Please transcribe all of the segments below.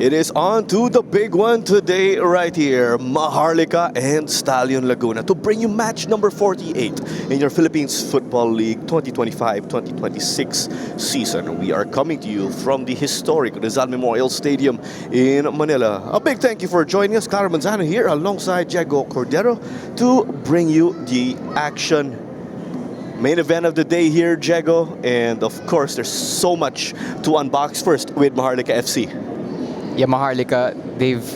It is on to the big one today right here, Maharlika and Stallion Laguna, to bring you match number 48 in your Philippines Football League 2025-2026 season. We are coming to you from the historic Rizal Memorial Stadium in Manila. A big thank you for joining us. Clara Manzano here alongside Diego Cordero to bring you the action. Main event of the day here, Diego, and of course there's so much to unbox first with Maharlika FC. Yeah, Maharlika, they've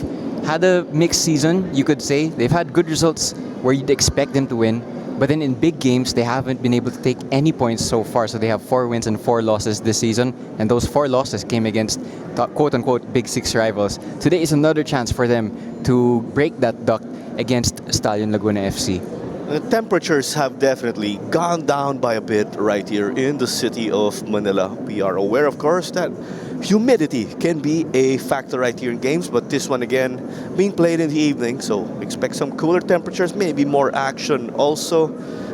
had a mixed season, you could say. They've had good results where you'd expect them to win, but then in big games, they haven't been able to take any points so far. So they have 4 wins and 4 losses this season, and those 4 losses came against quote-unquote Big Six rivals. Today is another chance for them to break that duck against Stallion Laguna FC. The temperatures have definitely gone down by a bit right here in the city of Manila. We are aware, of course, that humidity can be a factor right here in games, but this one again being played in the evening, so expect some cooler temperatures, maybe more action also.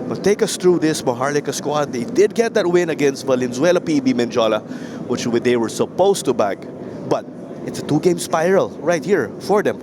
But take us through this Maharlika squad. They did get that win against Valenzuela PB Menjola, which they were supposed to bag, but it's a 2-game spiral right here for them.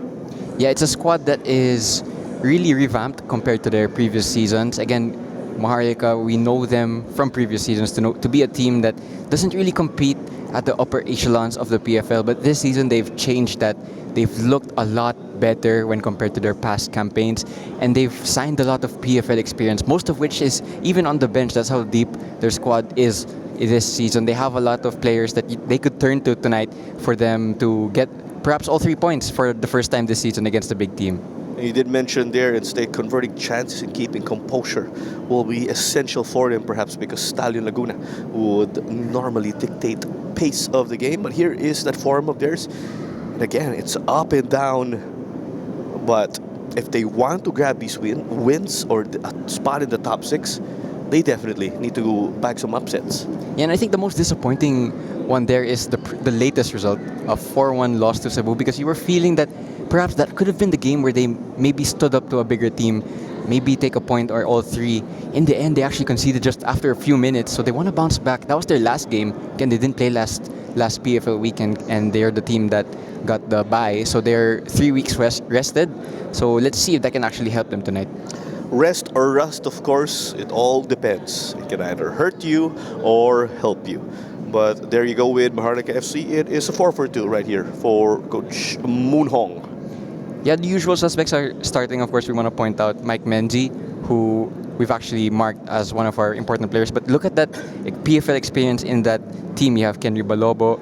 Yeah, it's a squad that is really revamped compared to their previous seasons. Again, Maharlika, we know them from previous seasons to be a team that doesn't really compete at the upper echelons of the PFL, but this season they've changed that. They've looked a lot better when compared to their past campaigns, and they've signed a lot of PFL experience, most of which is even on the bench. That's how deep their squad is this season. They have a lot of players that they could turn to tonight for them to get perhaps all 3 points for the first time this season against a big team. You did mention there, instead converting chances and keeping composure will be essential for them, perhaps because Stallion Laguna would normally dictate pace of the game, but here is that form of theirs. And again, it's up and down, but if they want to grab these wins or a spot in the top 6, they definitely need to bag some upsets. Yeah, and I think the most disappointing one there is the latest result, a 4-1 loss to Cebu, because you were feeling that perhaps that could have been the game where they maybe stood up to a bigger team, maybe take a point or all 3. In the end, they actually conceded just after a few minutes, so they want to bounce back. That was their last game. Again, they didn't play last PFL weekend, and they're the team that got the bye, so they're 3 weeks rested. So let's see if that can actually help them tonight. Rest or rust, of course, it all depends. It can either hurt you or help you. But there you go with Maharlika FC. It is a 4-4-2 right here for Coach Moon Hong. Yeah, the usual suspects are starting. Of course, we want to point out Mike Menzi, who we've actually marked as one of our important players. But look at that PFL experience in that team. You have Kenry Balobo,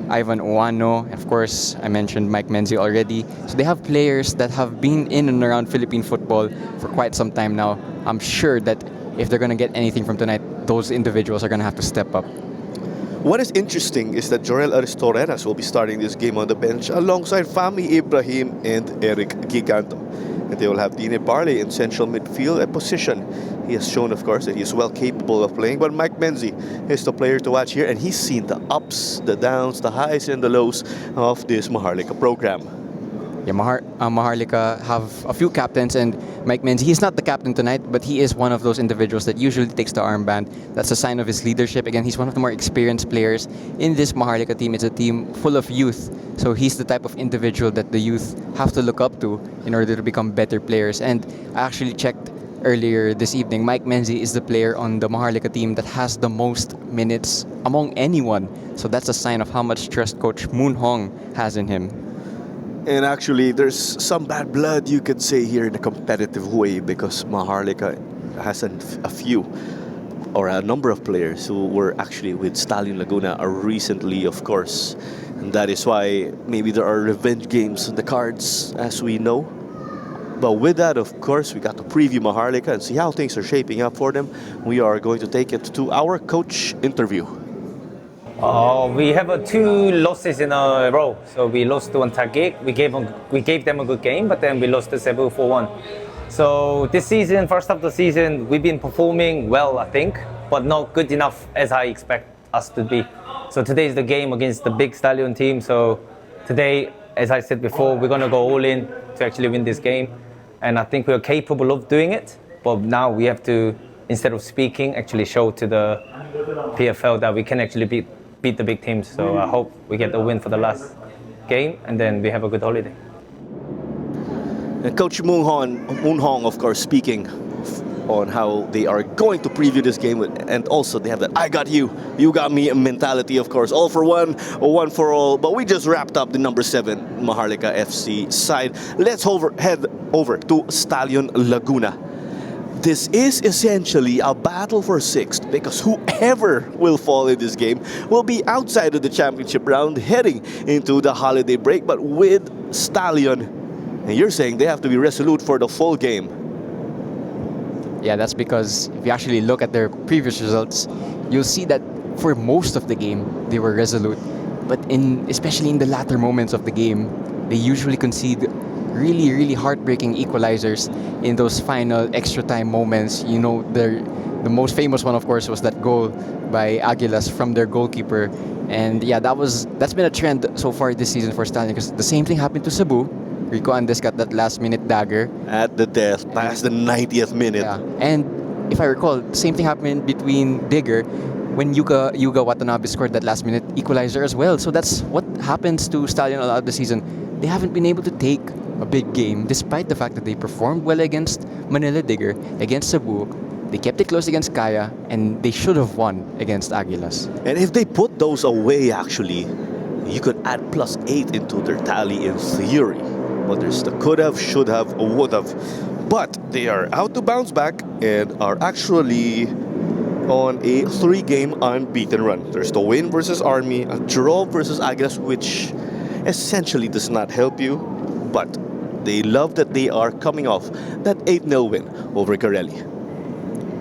Ivan Oano, and of course, I mentioned Mike Menzi already. So they have players that have been in and around Philippine football for quite some time now. I'm sure that if they're going to get anything from tonight, those individuals are going to have to step up. What is interesting is that Jorel Aristoreras will be starting this game on the bench alongside Fami Ibrahim and Eric Giganto. And they will have Dine Barley in central midfield at position. He has shown, of course, that he is well capable of playing, but Mike Menzi is the player to watch here, and he's seen the ups, the downs, the highs and the lows of this Maharlika program. Yeah, Maharlika have a few captains, and Mike Menzi, he's not the captain tonight, but he is one of those individuals that usually takes the armband. That's a sign of his leadership. Again, he's one of the more experienced players in this Maharlika team. It's a team full of youth, so he's the type of individual that the youth have to look up to in order to become better players. And I actually checked earlier this evening, Mike Menzi is the player on the Maharlika team that has the most minutes among anyone. So that's a sign of how much trust Coach Moon Hong has in him. And actually, there's some bad blood, you could say, here in a competitive way, because Maharlika has a few or a number of players who were actually with Stallion Laguna recently, of course. And that is why maybe there are revenge games in the cards, as we know. But with that, of course, we got to preview Maharlika and see how things are shaping up for them. We are going to take it to our coach interview. We have 2 losses in a row. So we lost to Taguig. We gave them a good game, but then we lost to Cebu 4-1. So this season, first half of the season, we've been performing well, I think, but not good enough as I expect us to be. So today is the game against the big Stallion team. So today, as I said before, we're going to go all in to actually win this game. And I think we're capable of doing it. But now we have to, instead of speaking, actually show to the PFL that we can actually beat the big teams. So I hope we get the win for the last. game, and then we have a good holiday. And Coach Moon Hong, of course, speaking on how they are going to preview this game, and also they have that "I got you, you got me" mentality, of course. All for one, one for all. But we just wrapped up the number 7 Maharlika FC side. Let's head over to Stallion Laguna. This is essentially a battle for 6th, because whoever will fall in this game will be outside of the championship round heading into the holiday break. But with Stallion, and you're saying they have to be resolute for the full game. Yeah, that's because if you actually look at their previous results, you'll see that for most of the game, they were resolute. But especially in the latter moments of the game, they usually concede really, really heartbreaking equalizers in those final extra time moments. You know, the most famous one, of course, was that goal by Aguilas from their goalkeeper. And yeah, that's been a trend so far this season for Stallion, because the same thing happened to Cebu. Rico Andes got that last-minute dagger. At the death, past the 90th minute. Yeah. And if I recall, the same thing happened between Digger when Yuga Watanabe scored that last-minute equalizer as well. So that's what happens to Stallion a lot of the season. They haven't been able to take a big game, despite the fact that they performed well against Manila Digger, against Cebu. They kept it close against Kaya, and they should have won against Aguilas. And if they put those away, actually, you could add +8 into their tally in theory. But there's the could have, should have, would have. But they are out to bounce back and are actually on a 3-game unbeaten run. There's the win versus Army, a draw versus Aguilas, which essentially does not help you. But they love that they are coming off that 8-0 win over Carelli.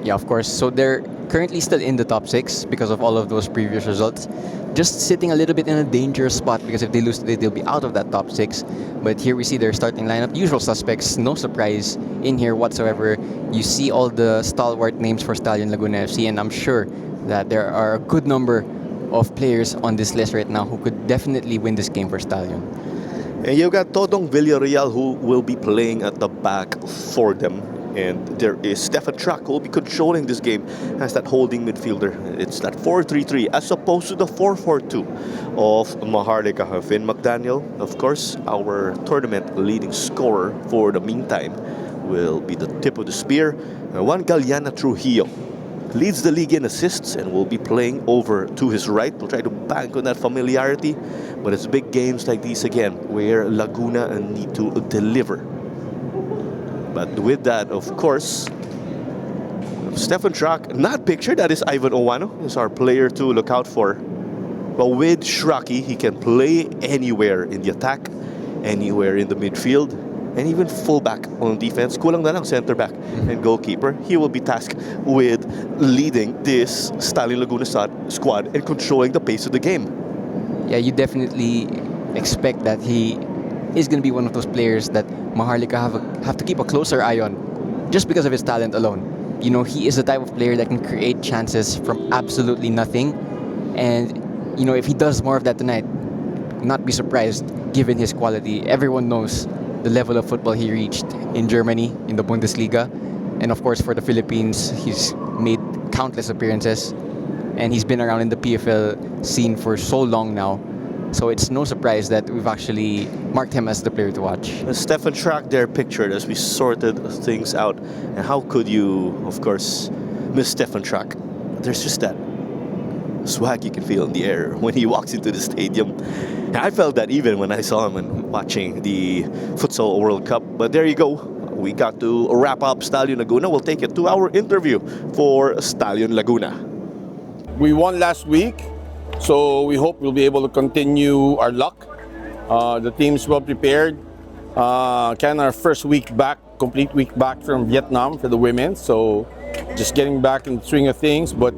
Yeah, of course. So they're currently still in the top 6 because of all of those previous results. Just sitting a little bit in a dangerous spot, because if they lose today, they'll be out of that top 6. But here we see their starting lineup. Usual suspects, no surprise in here whatsoever. You see all the stalwart names for Stallion Laguna FC, and I'm sure that there are a good number of players on this list right now who could definitely win this game for Stallion. And you've got Totong Villarreal, who will be playing at the back for them. And there is Stefan Track, who will be controlling this game as that holding midfielder. It's that 4-3-3 as opposed to the 4-4-2 of Maharlika. Finn McDaniel, of course, our tournament leading scorer for the meantime, will be the tip of the spear. Juan Galeana Trujillo leads the league in assists and will be playing over to his right. We'll try to bank on that familiarity, but it's big games like these again where Laguna need to deliver. But with that, of course, Stefan Track, not pictured, that is Ivan Owano, is our player to look out for. But with Shraki, he can play anywhere in the attack, anywhere in the midfield, and even fullback on defense. Kulang na lang center back and goalkeeper. He will be tasked with leading this Stallion Laguna squad and controlling the pace of the game. Yeah, you definitely expect that he is going to be one of those players that Maharlika have to keep a closer eye on, just because of his talent alone. You know, he is the type of player that can create chances from absolutely nothing. And, you know, if he does more of that tonight, not be surprised given his quality. Everyone knows the level of football he reached in Germany, in the Bundesliga. And of course, for the Philippines, he's made countless appearances. And he's been around in the PFL scene for so long now. So it's no surprise that we've actually marked him as the player to watch. Stefan Track there pictured as we sorted things out. And how could you, of course, miss Stefan Track? There's just that swag you can feel in the air when he walks into the stadium. And I felt that even when I saw him when watching the Futsal World Cup. But there you go. We got to wrap up Stallion Laguna. We'll take a 2-hour interview for Stallion Laguna. We won last week, so we hope we'll be able to continue our luck. The team's well prepared. Kind of our first week back, complete week back from Vietnam for the women. So just getting back in the swing of things. But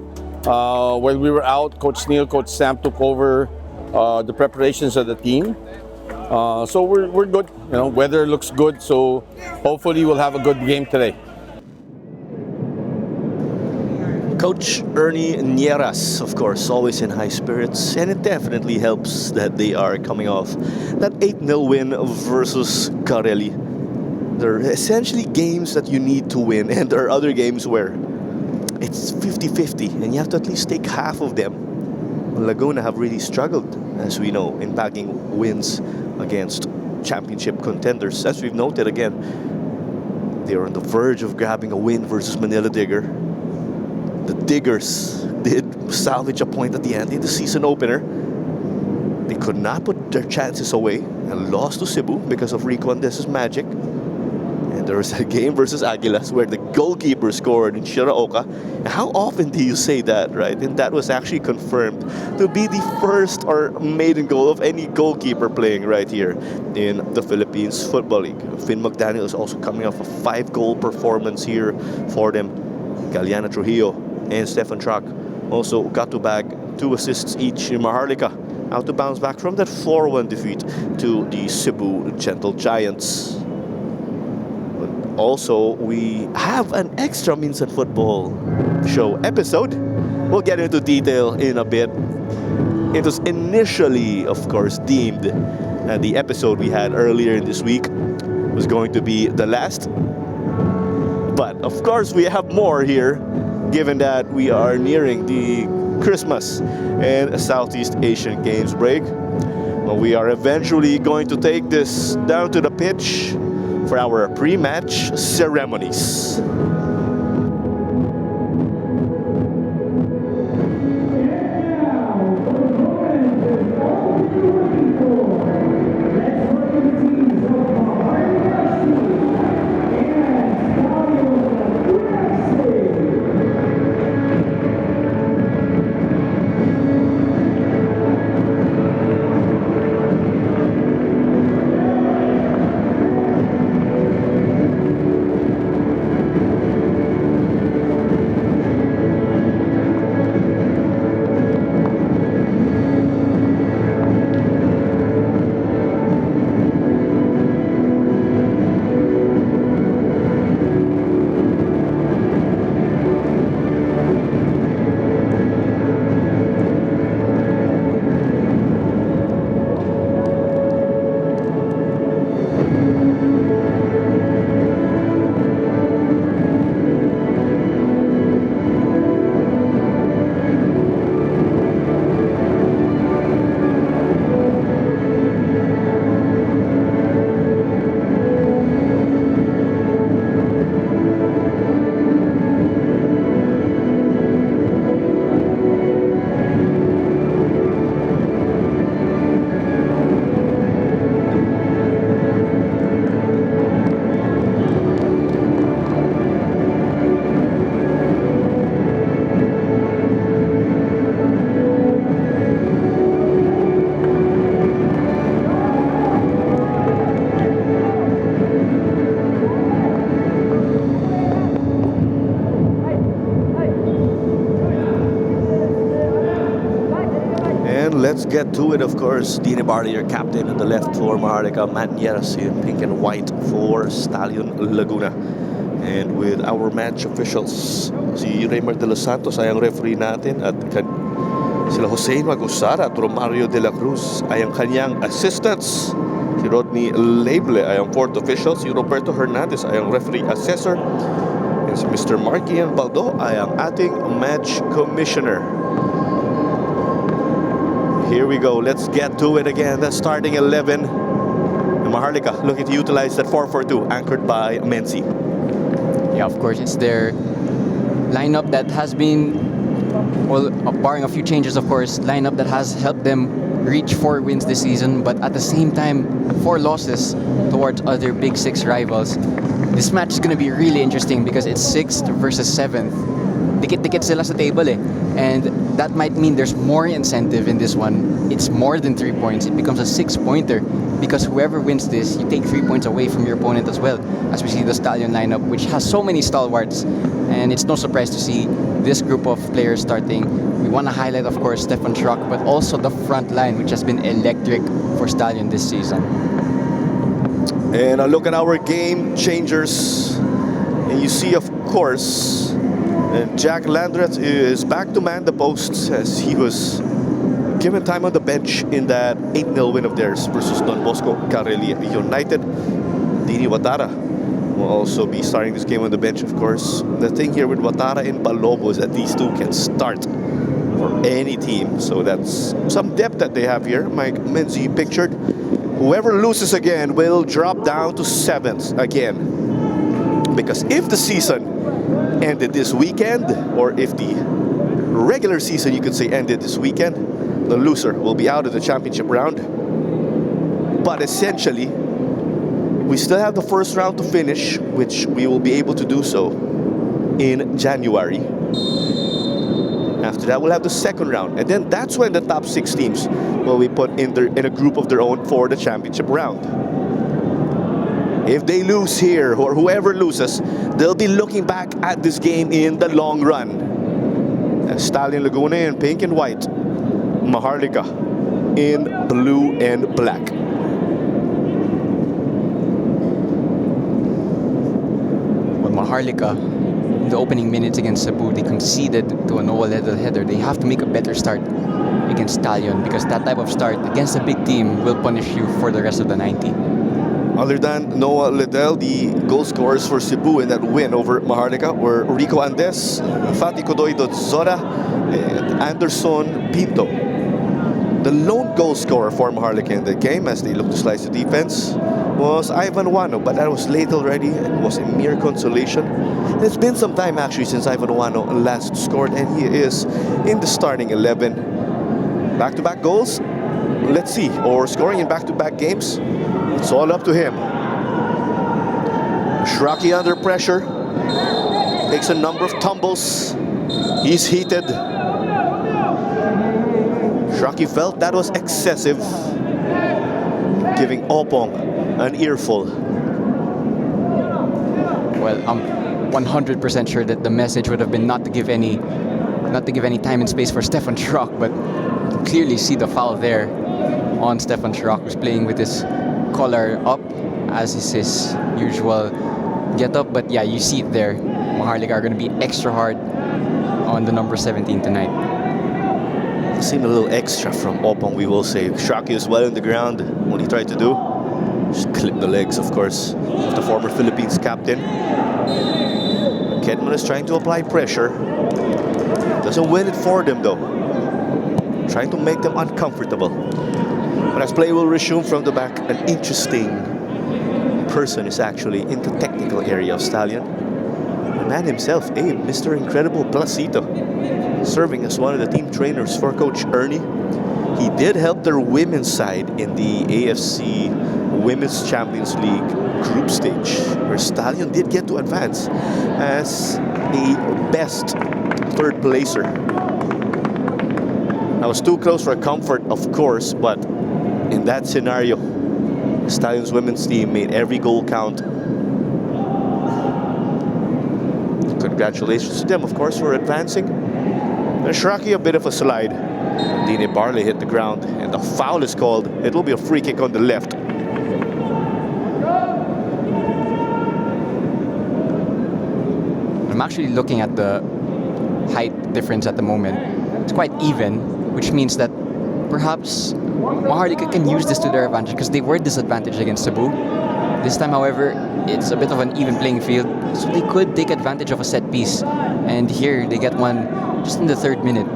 while we were out, Coach Neil, Coach Sam took over the preparations of the team. So we're good. You know, weather looks good. So hopefully we'll have a good game today. Coach Ernie Nieras, of course, always in high spirits, and it definitely helps that they are coming off that 8-0 win versus Carelli. They're essentially games that you need to win, and there are other games where it's 50-50, and you have to at least take half of them. Laguna have really struggled, as we know, in bagging wins against championship contenders. As we've noted again, they are on the verge of grabbing a win versus Manila Digger. The Diggers did salvage a point at the end in the season opener. They could not put their chances away and lost to Cebu because of Rico Andes's magic. And there was a game versus Aguilas where the goalkeeper scored in Shiraoka. And how often do you say that, right? And that was actually confirmed to be the first or maiden goal of any goalkeeper playing right here in the Philippines Football League. Finn McDaniel is also coming off a 5-goal performance here for them. Galiana Trujillo and Stefan Trak also got to bag 2 assists each in Maharlika, out to bounce back from that 4-1 defeat to the Cebu Gentle Giants. But also, we have an extra Minsan Football show episode. We'll get into detail in a bit. It was initially, of course, deemed that the episode we had earlier in this week was going to be the last. But, of course, we have more here, given that we are nearing the Christmas and Southeast Asian Games break. Well, we are eventually going to take this down to the pitch for our pre-match ceremonies. Let's get to it, of course. Dini Barley, your captain, on the left for Maharlika. Matt Nieras in pink and white for Stallion Laguna. And with our match officials, si Raymar de los Santos ay ang referee natin at sila Jose Magusara at Romario de la Cruz ay ang kanyang assistants. Si Rodney Labele ay ang fourth official. Si Roberto Hernandez ay ang referee assessor. And si Mr. Marquian Baldo ay ang ating match commissioner. Here we go. Let's get to it again. The starting 11. And Maharlika looking to utilize that 4-4-2 anchored by Menzi. Yeah, of course, it's their lineup that has been, well, barring a few changes, of course, lineup that has helped them reach 4 wins this season, but at the same time, 4 losses towards other Big Six rivals. This match is going to be really interesting because it's 6th versus 7th. Dikit-dikit sila sa table eh. And that might mean there's more incentive in this one. It's more than 3 points. It becomes a 6-pointer because whoever wins this, you take 3 points away from your opponent as well. As we see the Stallion lineup, which has so many stalwarts. And it's no surprise to see this group of players starting. We want to highlight, of course, Stefan Schrock, but also the front line, which has been electric for Stallion this season. And a look at our game changers. And you see, of course, Jack Landreth is back to man the posts as he was given time on the bench in that 8-0 win of theirs versus Don Bosco Carelia United. Dini Watara will also be starting this game on the bench, of course. The thing here with Watara and Palobo is that these two can start for any team. So that's some depth that they have here. Mike Menzie pictured. Whoever loses again will drop down to 7th again. Because if the season ended this weekend, or if the regular season, you could say, ended this weekend, the loser will be out of the championship round. But essentially, we still have the first round to finish, which we will be able to do so in January. After that, we'll have the second round. And then that's when the top 6 teams will be put in a group of their own for the championship round. If they lose here, or whoever loses, they'll be looking back at this game in the long run. Stallion Laguna in pink and white. Maharlika in blue and black. Well, Maharlika, in the opening minutes against Cebu, they conceded to a Noah-led header. They have to make a better start against Stallion, because that type of start against a big team will punish you for the rest of the 90. Other than Noah Liddell, the goal scorers for Cebu in that win over Maharlika were Rico Andes, Fati Kodoy Dotzora, and Anderson Pinto. The lone goal scorer for Maharlika in the game, as they looked to slice the defense, was Ivan Wano, but that was late already. It was a mere consolation. It's been some time actually since Ivan Wano last scored, and he is in the starting 11. Back-to-back goals, let's see, or scoring in back-to-back games. It's all up to him. Shraki under pressure. Takes a number of tumbles. He's heated. Shraki felt that was excessive, giving Opong an earful. Well, I'm 100% sure that the message would have been not to give any time and space for Stefan Schrock, but you can clearly see the foul there on Stefan Schrock, who's playing with his collar up, as is his usual get up. But yeah, you see it there. Maharlika are going to be extra hard on the number 17 tonight. Seemed a little extra from Opong, we will say. Shraki is well on the ground. What he tried to do, just clip the legs, of course, of the former Philippines captain. Kedman is trying to apply pressure. Doesn't win it for them though. Trying to make them uncomfortable. But as play will resume from the back, an interesting person is actually in the technical area of Stallion. The man himself, Abe, Mr. Incredible Placito, serving as one of the team trainers for Coach Ernie. He did help their women's side in the AFC Women's Champions League group stage, where Stallion did get to advance as a best third placer. I was too close for comfort, of course, but in that scenario, Stallion's women's team made every goal count. Congratulations to them, of course, for advancing. And Shraki, a bit of a slide. Dine Barley hit the ground, and the foul is called. It will be a free kick on the left. I'm actually looking at the height difference at the moment. It's quite even, which means that perhaps Maharlika can use this to their advantage, because they were disadvantaged against Cebu. This time, however, it's a bit of an even playing field, so they could take advantage of a set piece. And here, they get one just in the 3rd minute.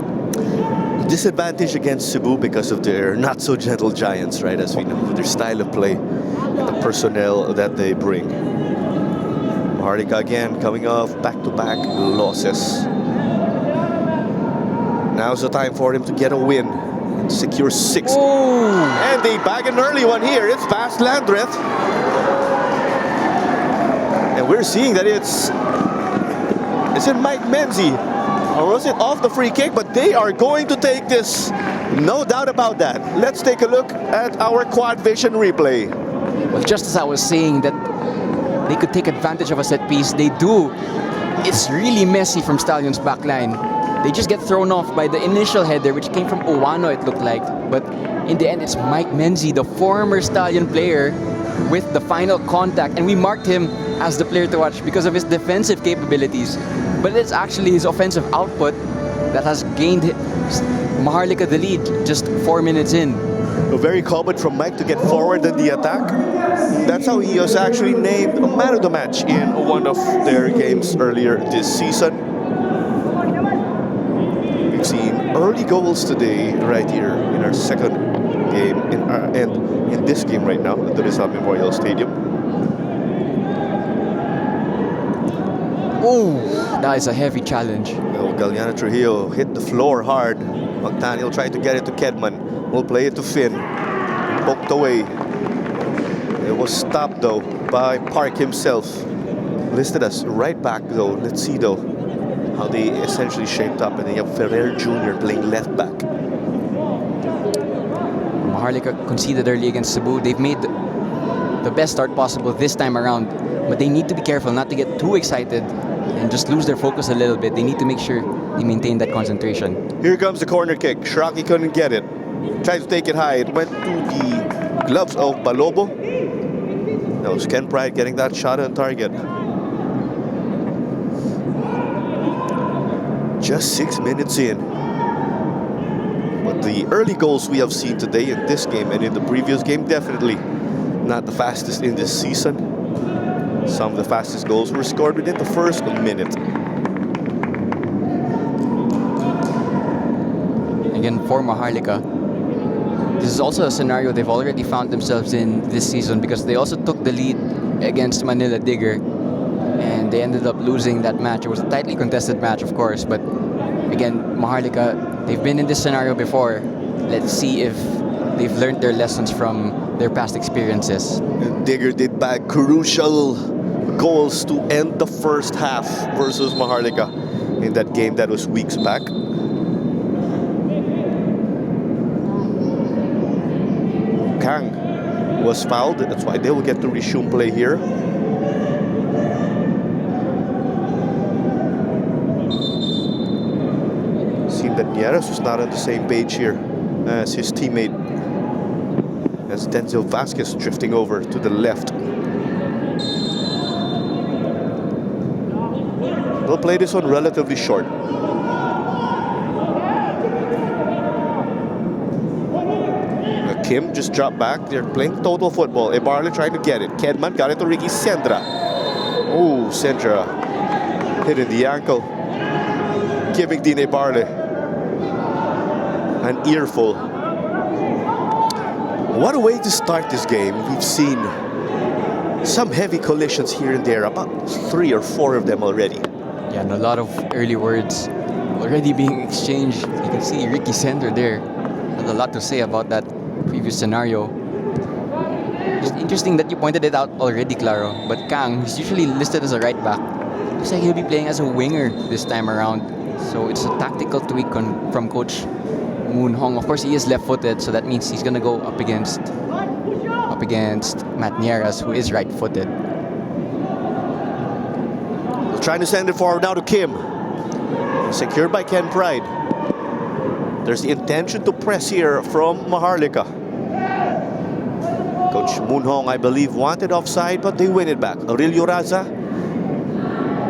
Disadvantage against Cebu because of their not-so-gentle giants, right, as we know, their style of play and the personnel that they bring. Maharlika again coming off back-to-back losses. Now's the time for him to get a win and secure 6th. And they bag an early one here. It's past Landreth. And we're seeing that is it Mike Menzie? Or was it off the free kick? But they are going to take this. No doubt about that. Let's take a look at our quad vision replay. Well, just as I was saying that they could take advantage of a set piece, they do. It's really messy from Stallion's backline. They just get thrown off by the initial header, which came from Owano, it looked like. But in the end, it's Mike Menzie, the former Stallion player, with the final contact. And we marked him as the player to watch because of his defensive capabilities. But it's actually his offensive output that has gained Maharlika the lead just 4 minutes in. Very common from Mike to get forward in the attack. That's how he was actually named a man of the match in one of their games earlier this season. We've seen a early goals today, right here in our second game, and in this game right now at the Rizal Memorial Stadium. Oh, that is a heavy challenge. Galiana Trujillo hit the floor hard. McDaniel tried to get it to Kedman. Will play it to Finn. Poked away. It was stopped though by Park himself. Listed as right back though. Let's see though how they essentially shaped up. And then you have Ferrer Jr. playing left back. Maharlika conceded early against Cebu. They've made the best start possible this time around, but they need to be careful not to get too excited and just lose their focus a little bit. They need to make sure they maintain that concentration. Here comes the corner kick. Shraki couldn't get it. Tried to take it high. It went to the gloves of Balobo. That was Ken Pride getting that shot on target. Just 6 minutes in. But the early goals we have seen today in this game and in the previous game, definitely not the fastest in this season. Some of the fastest goals were scored within the first minute. Again, for Maharlika, this is also a scenario they've already found themselves in this season because they also took the lead against Manila Digger and they ended up losing that match. It was a tightly contested match, of course, but again, Maharlika, they've been in this scenario before. Let's see if they've learned their lessons from their past experiences. And Digger did bag crucial goals to end the first half versus Maharlika in that game that was weeks back. Kang was fouled. That's why they will get to resume play here. Seemed that Nieres was not on the same page here as his teammate, as Denzel Vasquez drifting over to the left. They'll play this one relatively short. Kim just dropped back. They're playing total football. Ebarle trying to get it. Kedman got it to Ricky Sendra. Oh, Sendra hit in the ankle, giving Dean Ebarle an earful. What a way to start this game. We've seen some heavy collisions here and there, about 3 or 4 of them already. Yeah, and a lot of early words already being exchanged. You can see Ricky Sender there had a lot to say about that previous scenario. It's interesting that you pointed it out already, Claro, but Kang is usually listed as a right back. Looks like he'll be playing as a winger this time around. So it's a tactical tweak from Coach Moon Hong. Of course, he is left-footed, so that means he's gonna go up against Matt Nieras, who is right-footed. Trying to send it forward now to Kim. Secured by Ken Pride. There's the intention to press here from Maharlika. Coach Moon Hong, I believe, wanted offside, but they win it back. Aurelio Raza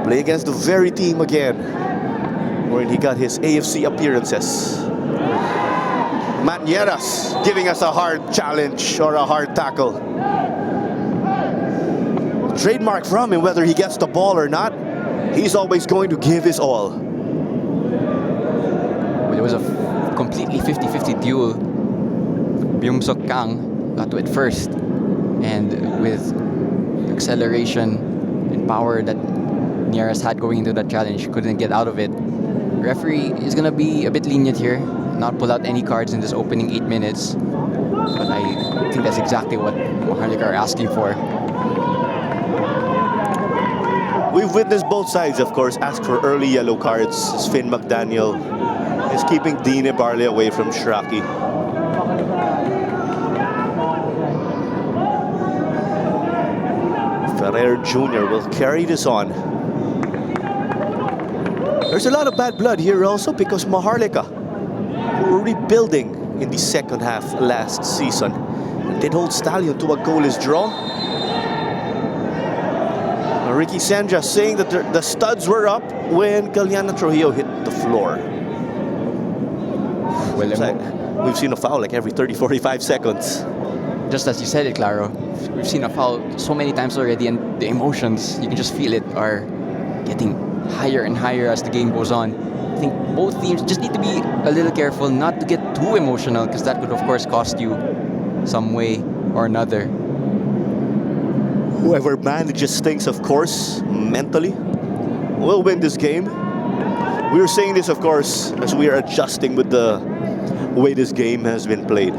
play against the very team again wherein he got his AFC appearances. Matt Nieras giving us a hard challenge or a hard tackle. Trademark from him, whether he gets the ball or not, he's always going to give his all. Well, it was a completely 50-50 duel. Byung-Sok Kang got to it first, and with the acceleration and power that Nieras had going into that challenge, couldn't get out of it. Referee is gonna be a bit lenient here, not pull out any cards in this opening 8 minutes, but I think that's exactly what Maharlika are asking for. We've witnessed both sides, of course, ask for early yellow cards. Finn McDaniel is keeping Dean Ebarle away from Shraki. Ferrer Jr. will carry this on. There's a lot of bad blood here also because Maharlika, who were rebuilding in the second half last season, did hold Stallion to a goalless draw. Ricky Sendra saying that the studs were up when Galiana Trujillo hit the floor. Well, We've seen a foul like every 30-45 seconds. just as you said it, Claro, we've seen a foul so many times already, and the emotions, you can just feel it, are getting higher and higher as the game goes on. I think both teams just need to be a little careful not to get too emotional, because that could of course cost you some way or another. Whoever manages things, of course, mentally, will win this game. We were saying this, of course, as we are adjusting with the way this game has been played.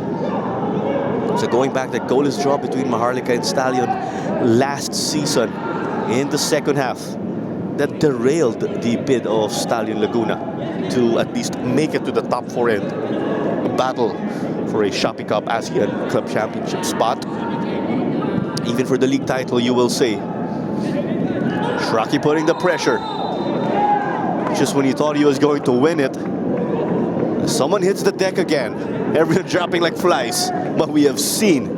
So going back, the goalless draw between Maharlika and Stallion last season in the second half, that derailed the bid of Stallion Laguna to at least make it to the top 4 and battle for a Shopee Cup ASEAN Club Championship spot. Even for the league title, you will say. Shraki putting the pressure. Just when you thought he was going to win it, someone hits the deck again. Everyone dropping like flies. But we have seen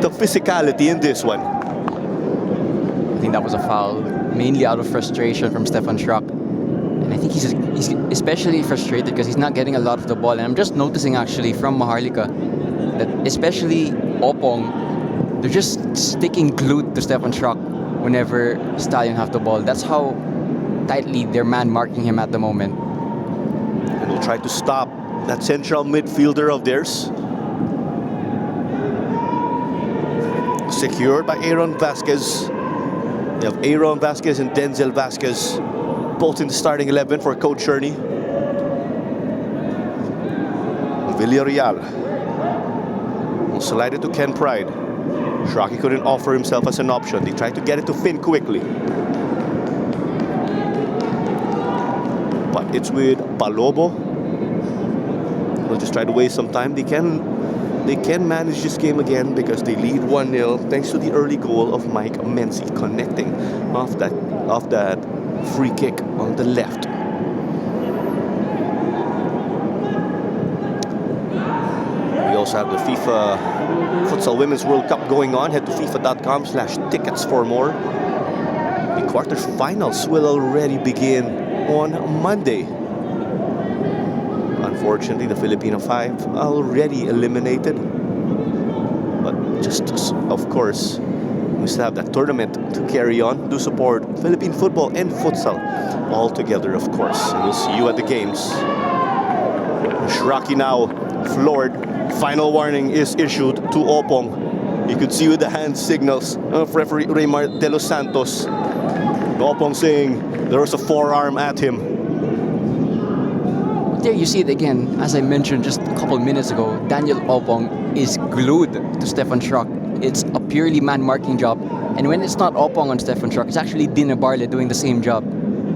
the physicality in this one. I think that was a foul, mainly out of frustration from Stefan Schrock. And I think he's especially frustrated because he's not getting a lot of the ball. And I'm just noticing actually from Maharlika that especially Opong, they're just sticking glued to Stefan Schrock whenever Stallion have the ball. That's how tightly they're man marking him at the moment. And they'll try to stop that central midfielder of theirs. Secured by Aaron Vasquez. You have Aaron Vasquez and Denzel Vasquez, both in the starting 11 for Coach Sherney. Villarreal will slide it to Ken Pride. Shraki couldn't offer himself as an option. They tried to get it to Finn quickly. But it's with Palobo. They'll just try to waste some time. They can manage this game again because they lead 1-0 thanks to the early goal of Mike Menzi connecting off that free kick on the left. We also have the FIFA Futsal Women's World Cup going on. Head to FIFA.com/tickets for more. The quarterfinals will already begin on Monday. Unfortunately, the Filipino 5 are already eliminated. But just, of course, we still have that tournament to carry on. Do support Philippine football and futsal all together, of course. And we'll see you at the games. Shraki now floored. Final warning is issued to Opong. You could see with the hand signals of referee Raymar de los Santos. Opong saying there was a forearm at him. There you see it again, as I mentioned just a couple minutes ago, Daniel Opong is glued to Stefan Schrock. It's a purely man-marking job. And when it's not Opong on Stefan Schrock, it's actually Dina Barle doing the same job.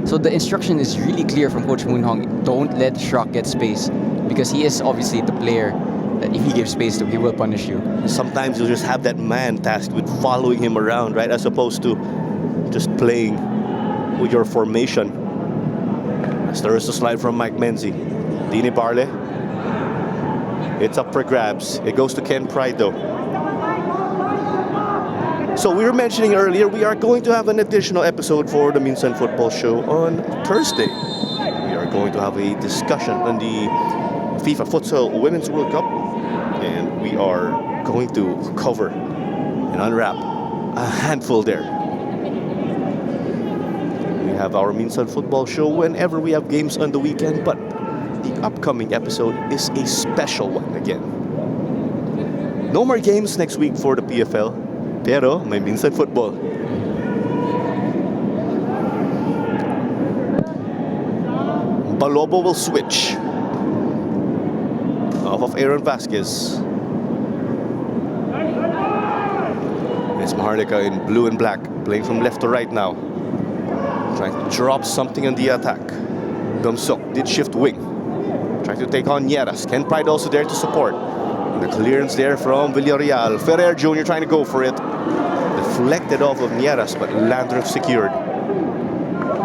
So the instruction is really clear from Coach Moon Hong. Don't let Schrock get space, because he is obviously the player that if he gives space to, he will punish you. Sometimes you'll just have that man tasked with following him around, right? As opposed to just playing with your formation. As there is a slide from Mike Menzi. Dini Barle. It's up for grabs. It goes to Ken Pride though. So we were mentioning earlier, we are going to have an additional episode for the Minsan Football Show on Thursday. We are going to have a discussion on the FIFA Futsal Women's World Cup. And we are going to cover and unwrap a handful there. We have our Minsan Football Show whenever we have games on the weekend, but the upcoming episode is a special one again. No more games next week for the PFL, pero may Minsan Football. Balobo will switch off of Aaron Vasquez. It's Maharlika in blue and black, playing from left to right now. Trying to drop something on the attack. Gumsok did shift wing. Trying to take on Nieras. Ken Pride also there to support. And the clearance there from Villarreal. Ferrer Jr. trying to go for it. Deflected off of Nieras, but Landreth secured.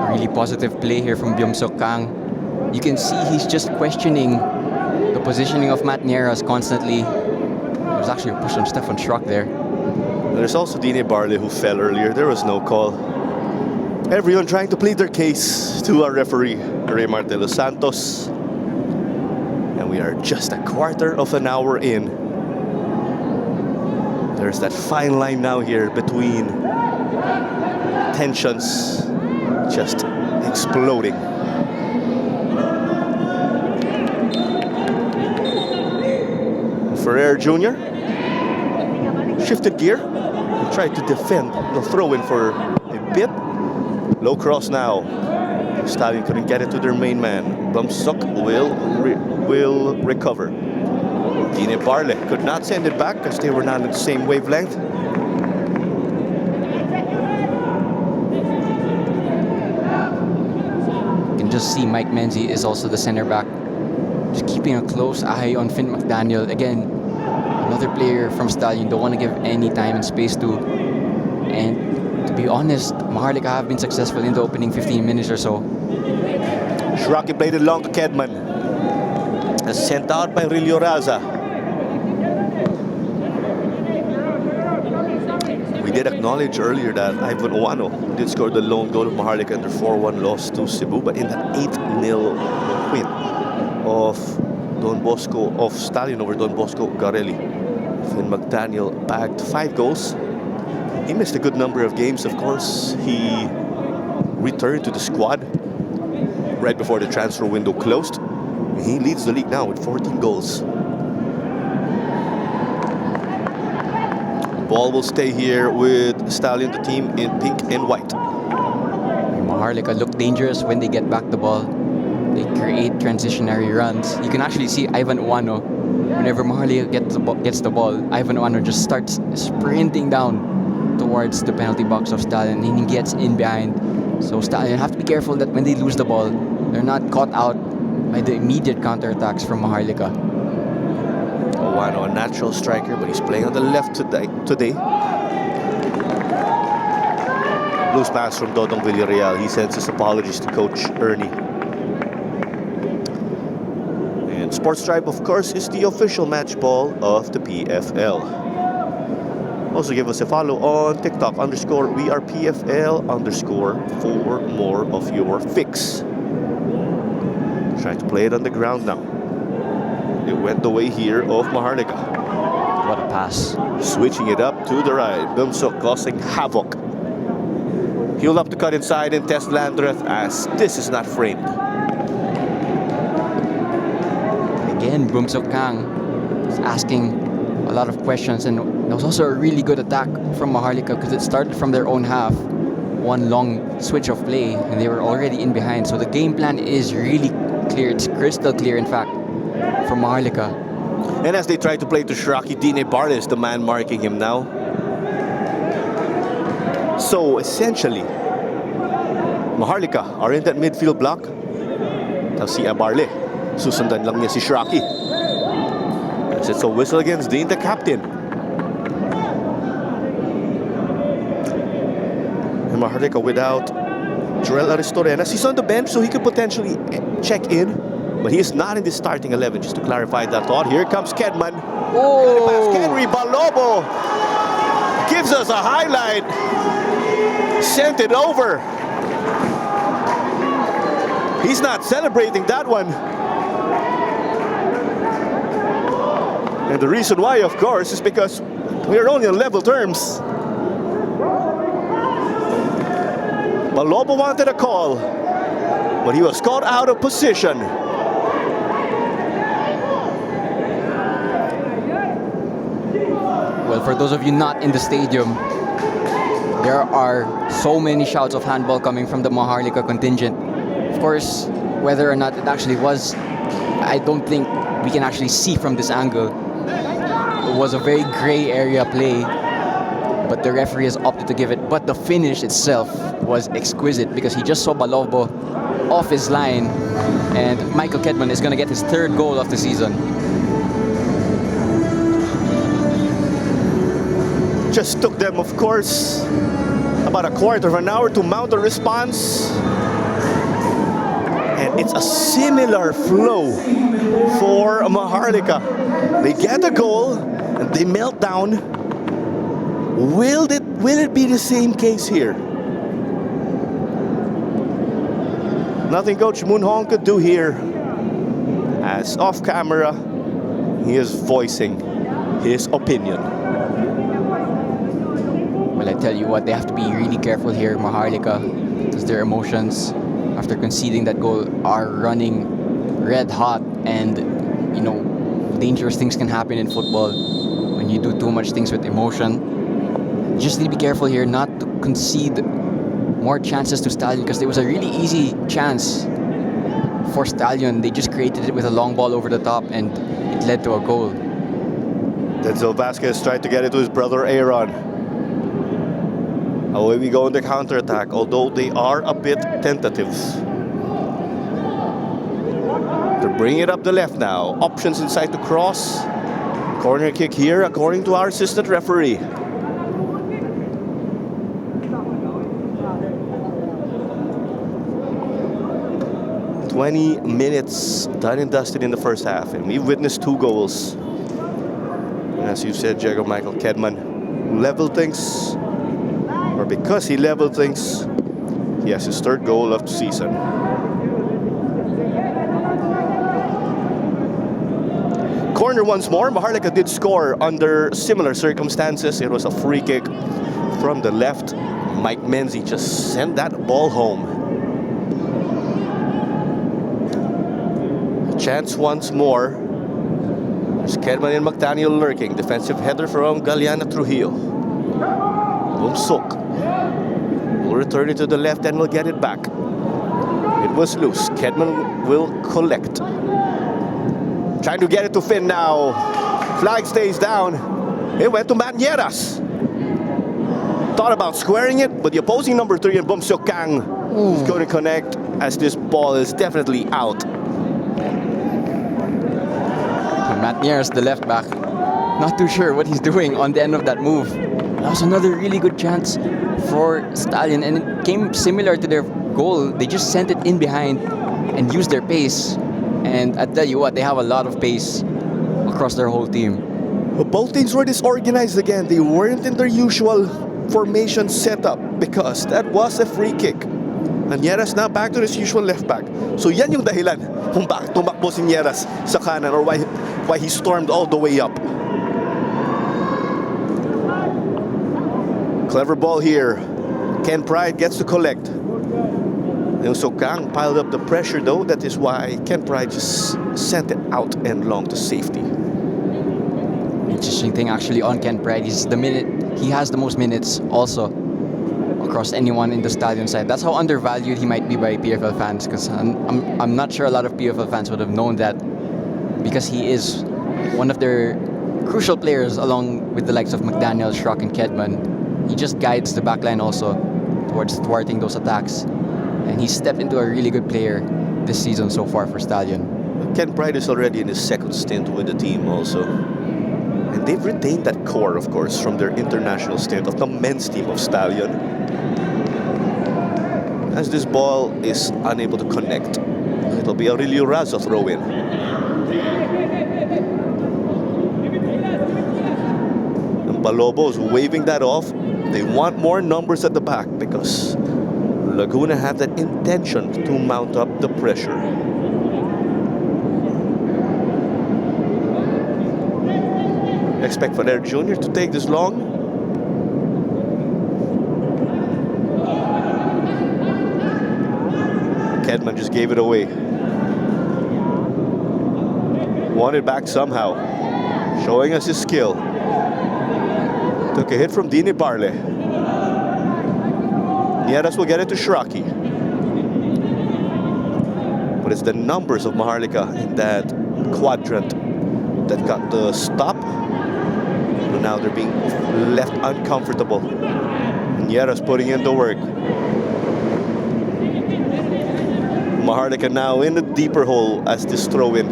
Really positive play here from Byung-Sok Kang. You can see he's just questioning the positioning of Matt Nieras constantly. There was actually a push on Stefan Schrock there. There's also Dine Barle who fell earlier. There was no call. Everyone trying to plead their case to our referee, Raymar de los Santos. And we are just a quarter of an hour in. There's that fine line now here between tensions just exploding. Ferrer Jr. shifted gear and tried to defend the throw-in for a bit. Low cross now. Stallion couldn't get it to their main man. Bumsok will recover. Dine Barle could not send it back because they were not in the same wavelength. You can just see Mike Menzie is also the center back. Just keeping a close eye on Finn McDaniel. Again, another player from Stallion, don't want to give any time and space to. And to be honest, Maharlika have been successful in the opening 15 minutes or so. Shraki played it long to Kedman. Sent out by Rilio Raza. We did acknowledge earlier that Ivan Owano did score the lone goal of Maharlika in their 4-1 loss to Cebu, but in that 8-0 win of Don Bosco, of Stallion over Don Bosco Garelli, Finn McDaniel bagged 5 goals. He missed a good number of games, of course. He returned to the squad right before the transfer window closed. He leads the league now with 14 goals. Ball will stay here with Stallion, the team in pink and white. Maharlika look dangerous when they get back the ball. They create transitionary runs. You can actually see Ivan Owano. Whenever Maharlika gets the ball, Ivan Owano just starts sprinting down towards the penalty box of Stallion, and he gets in behind. So Stallion have to be careful that when they lose the ball, they're not caught out by the immediate counterattacks from Maharlika. Owano, a natural striker, but he's playing on the left today. Loose pass from Dodong Villarreal. He sends his apologies to Coach Ernie. And Sports Tribe, of course, is the official match ball of the PFL. Also give us a follow on TikTok _WeArePFL_ for more of your fix. Trying to play it on the ground now. It went the way here of Maharlika. What a pass. Switching it up to the right. Bumsok causing havoc. He'll up to cut inside and test Landreth as this is not framed. Again, Bumsok Kang is asking a lot of questions, and it was also a really good attack from Maharlika because it started from their own half. One long switch of play and they were already in behind. So the game plan is really clear. It's crystal clear, in fact, from Maharlika. And as they try to play to Shraki, Dine Barle is the man marking him now. So essentially, Maharlika are in that midfield block. Tapos si Barle, susundan lang niya si Shraki. As it's a whistle against Dean, the captain. And Maharlika without Joel Aristorenas. He's on the bench, so he could potentially check in. But he is not in the starting 11, just to clarify that thought. Here comes Kedman. Oh! Henry Balobo gives us a highlight. Sent it over. He's not celebrating that one. And the reason why, of course, is because we're only on level terms. Balobo wanted a call, but he was caught out of position. Well, for those of you not in the stadium, there are so many shouts of handball coming from the Maharlika contingent. Of course, whether or not it actually was, I don't think we can actually see from this angle. It was a very gray area play, but the referee has opted to give it. But the finish itself was exquisite because he just saw Balobo off his line, and Michael Kedman is going to get his 3rd goal of the season. Just took them, of course, about a quarter of an hour to mount a response. And it's a similar flow for Maharlika. They get the goal and they melt down. Will it be the same case here? Nothing Coach Moon Hong could do here. As off camera, he is voicing his opinion. Well, I tell you what, they have to be really careful here, Maharlika, because their emotions after conceding that goal, are running red hot, and you know, dangerous things can happen in football when you do too much things with emotion. You just need to be careful here not to concede more chances to Stallion, because there was a really easy chance for Stallion. They just created it with a long ball over the top, and it led to a goal. Denzel Vasquez tried to get it to his brother Aaron. Away we go in the counter-attack, although they are a bit tentative. To bring it up the left now. Options inside to cross. Corner kick here, according to our assistant referee. "20 minutes done and dusted in the first half, and we've witnessed 2 goals. As you said, Diego Michael Kedman leveled things, or because he leveled things, he has his 3rd goal of the season. Corner once more. Maharlika did score under similar circumstances. It was a free kick from the left. Mike Menzie just sent that ball home. Chance once more. There's Kedman and McDaniel lurking. Defensive header from Galeana Trujillo. Bumsok will return it to the left and will get it back. It was loose. Kedman will collect. Trying to get it to Finn now. Flag stays down. It went to Matt Nieras. Thought about squaring it, but the opposing number 3 in Bumsok Kang is going to connect, as this ball is definitely out. Matt Nieras, the left back, not too sure what he's doing on the end of that move. That was another really good chance for Stallion, and it came similar to their goal. They just sent it in behind and used their pace. And I tell you what, they have a lot of pace across their whole team. Both teams were disorganized again. They weren't in their usual formation setup because that was a free kick. And Nieras now back to his usual left back. So yan yung dahilan kung bakit tumakbo si Nieras sa kanan, or why he stormed all the way up. Clever ball here. Ken Pride gets to collect. And so Kang piled up the pressure though. That is why Ken Pride just sent it out and long to safety. Interesting thing actually on Ken Pride, he has the most minutes also across anyone in the Stallion side. That's how undervalued he might be by PFL fans, because I'm not sure a lot of PFL fans would have known that, because he is one of their crucial players along with the likes of McDaniel, Schrock, and Kedman. He just guides the backline also towards thwarting those attacks. And he stepped into a really good player this season so far for Stallion. Ken Pride is already in his 2nd stint with the team also. And they've retained that core, of course, from their international stint of the men's team of Stallion. As this ball is unable to connect, it'll be a really Raza throw-in. And Palobos waving that off. They want more numbers at the back because Laguna have that intention to mount up the pressure. Expect Fader Jr. to take this long. Kedman just gave it away. Won it back somehow, showing us his skill. Took a hit from Dini Barle. Nieras will get it to Shraki. But it's the numbers of Maharlika in that quadrant that got the stop. So now they're being left uncomfortable. Nieras putting in the work. Maharlika now in the deeper hole, as this throw-in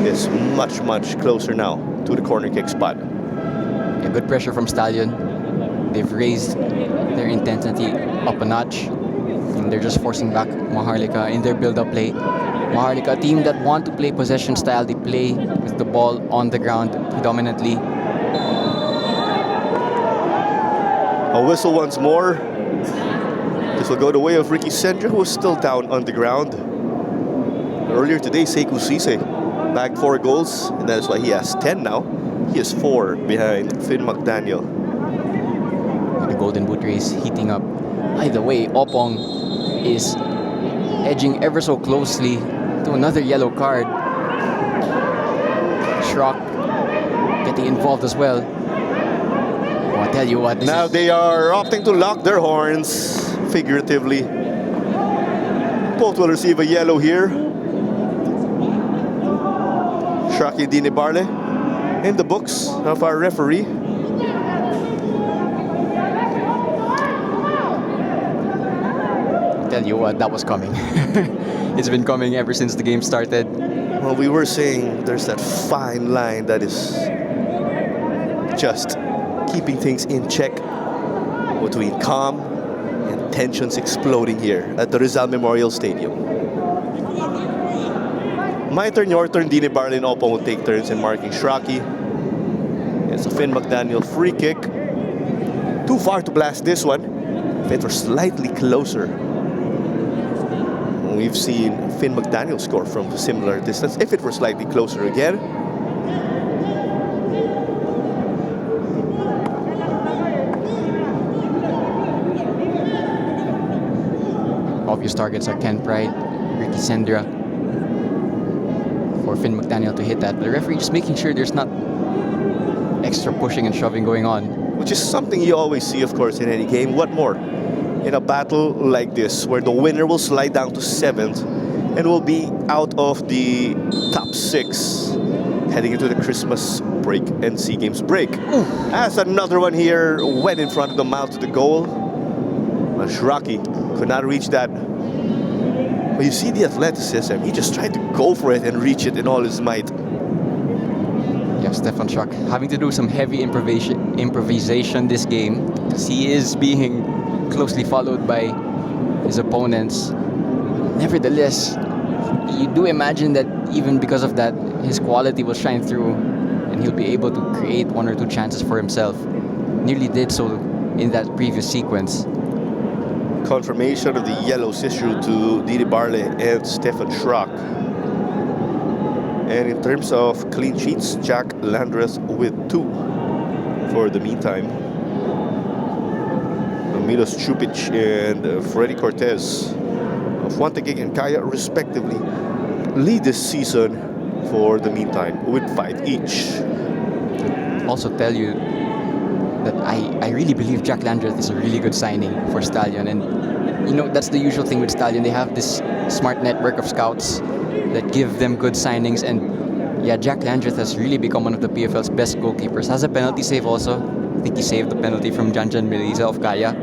is much, much closer now to the corner kick spot. Yeah, good pressure from Stallion. They've raised their intensity up a notch, and they're just forcing back Maharlika in their build-up play. Maharlika, a team that want to play possession style. They play with the ball on the ground predominantly. A whistle once more. This will go the way of Ricky Sendra, who is still down on the ground. Earlier today, Sekou Cisse bagged 4 goals, and that is why he has 10 now. He is 4 behind Finn McDaniel. The Golden Boot race heating up. By the way, Opong is edging ever so closely to another yellow card. Schrock getting involved as well. Oh, I tell you what, Now they are opting to lock their horns, figuratively. Both will receive a yellow here. Shraki Dinibarle in the books of our referee. tell you what, that was coming. It's been coming ever since the game started. Well, we were saying there's that fine line that is just keeping things in check between calm and tensions exploding here at the Rizal Memorial Stadium. My turn, your turn, Dini Barley and Oppo will take turns in marking Shraki. It's a Finn McDaniel free kick. Too far to blast this one. If it were slightly closer, we've seen Finn McDaniel score from a similar distance. If it were slightly closer again. Obvious targets are Ken Pride, Ricky Sendra. For Finn McDaniel to hit that. But the referee just making sure there's not extra pushing and shoving going on. Which is something you always see, of course, in any game. What more? In a battle like this, where the winner will slide down to 7th and will be out of the top 6 heading into the Christmas break and SEA Games break. As another one here went in front of the mouth of the goal. Shraki could not reach that. But you see the athleticism. He just tried to go for it and reach it in all his might. Yeah, Stefan Schuck having to do some heavy improvisation this game, because he is being closely followed by his opponents. Nevertheless, you do imagine that even because of that, his quality will shine through and he'll be able to create 1 or 2 chances for himself. Nearly did so in that previous sequence. Confirmation of the yellows issued to Didi Barle and Stefan Schrock. And in terms of clean sheets, Jack Landreth with 2 for the meantime. Milos Chupic and Freddy Cortez of Juantagig and Kaya respectively lead this season for the meantime with 5 each. Also tell you that I really believe Jack Landreth is a really good signing for Stallion. And you know, that's the usual thing with Stallion. They have this smart network of scouts that give them good signings. And yeah, Jack Landreth has really become one of the PFL's best goalkeepers. Has a penalty save also. I think he saved the penalty from Janjan Melisa of Kaya.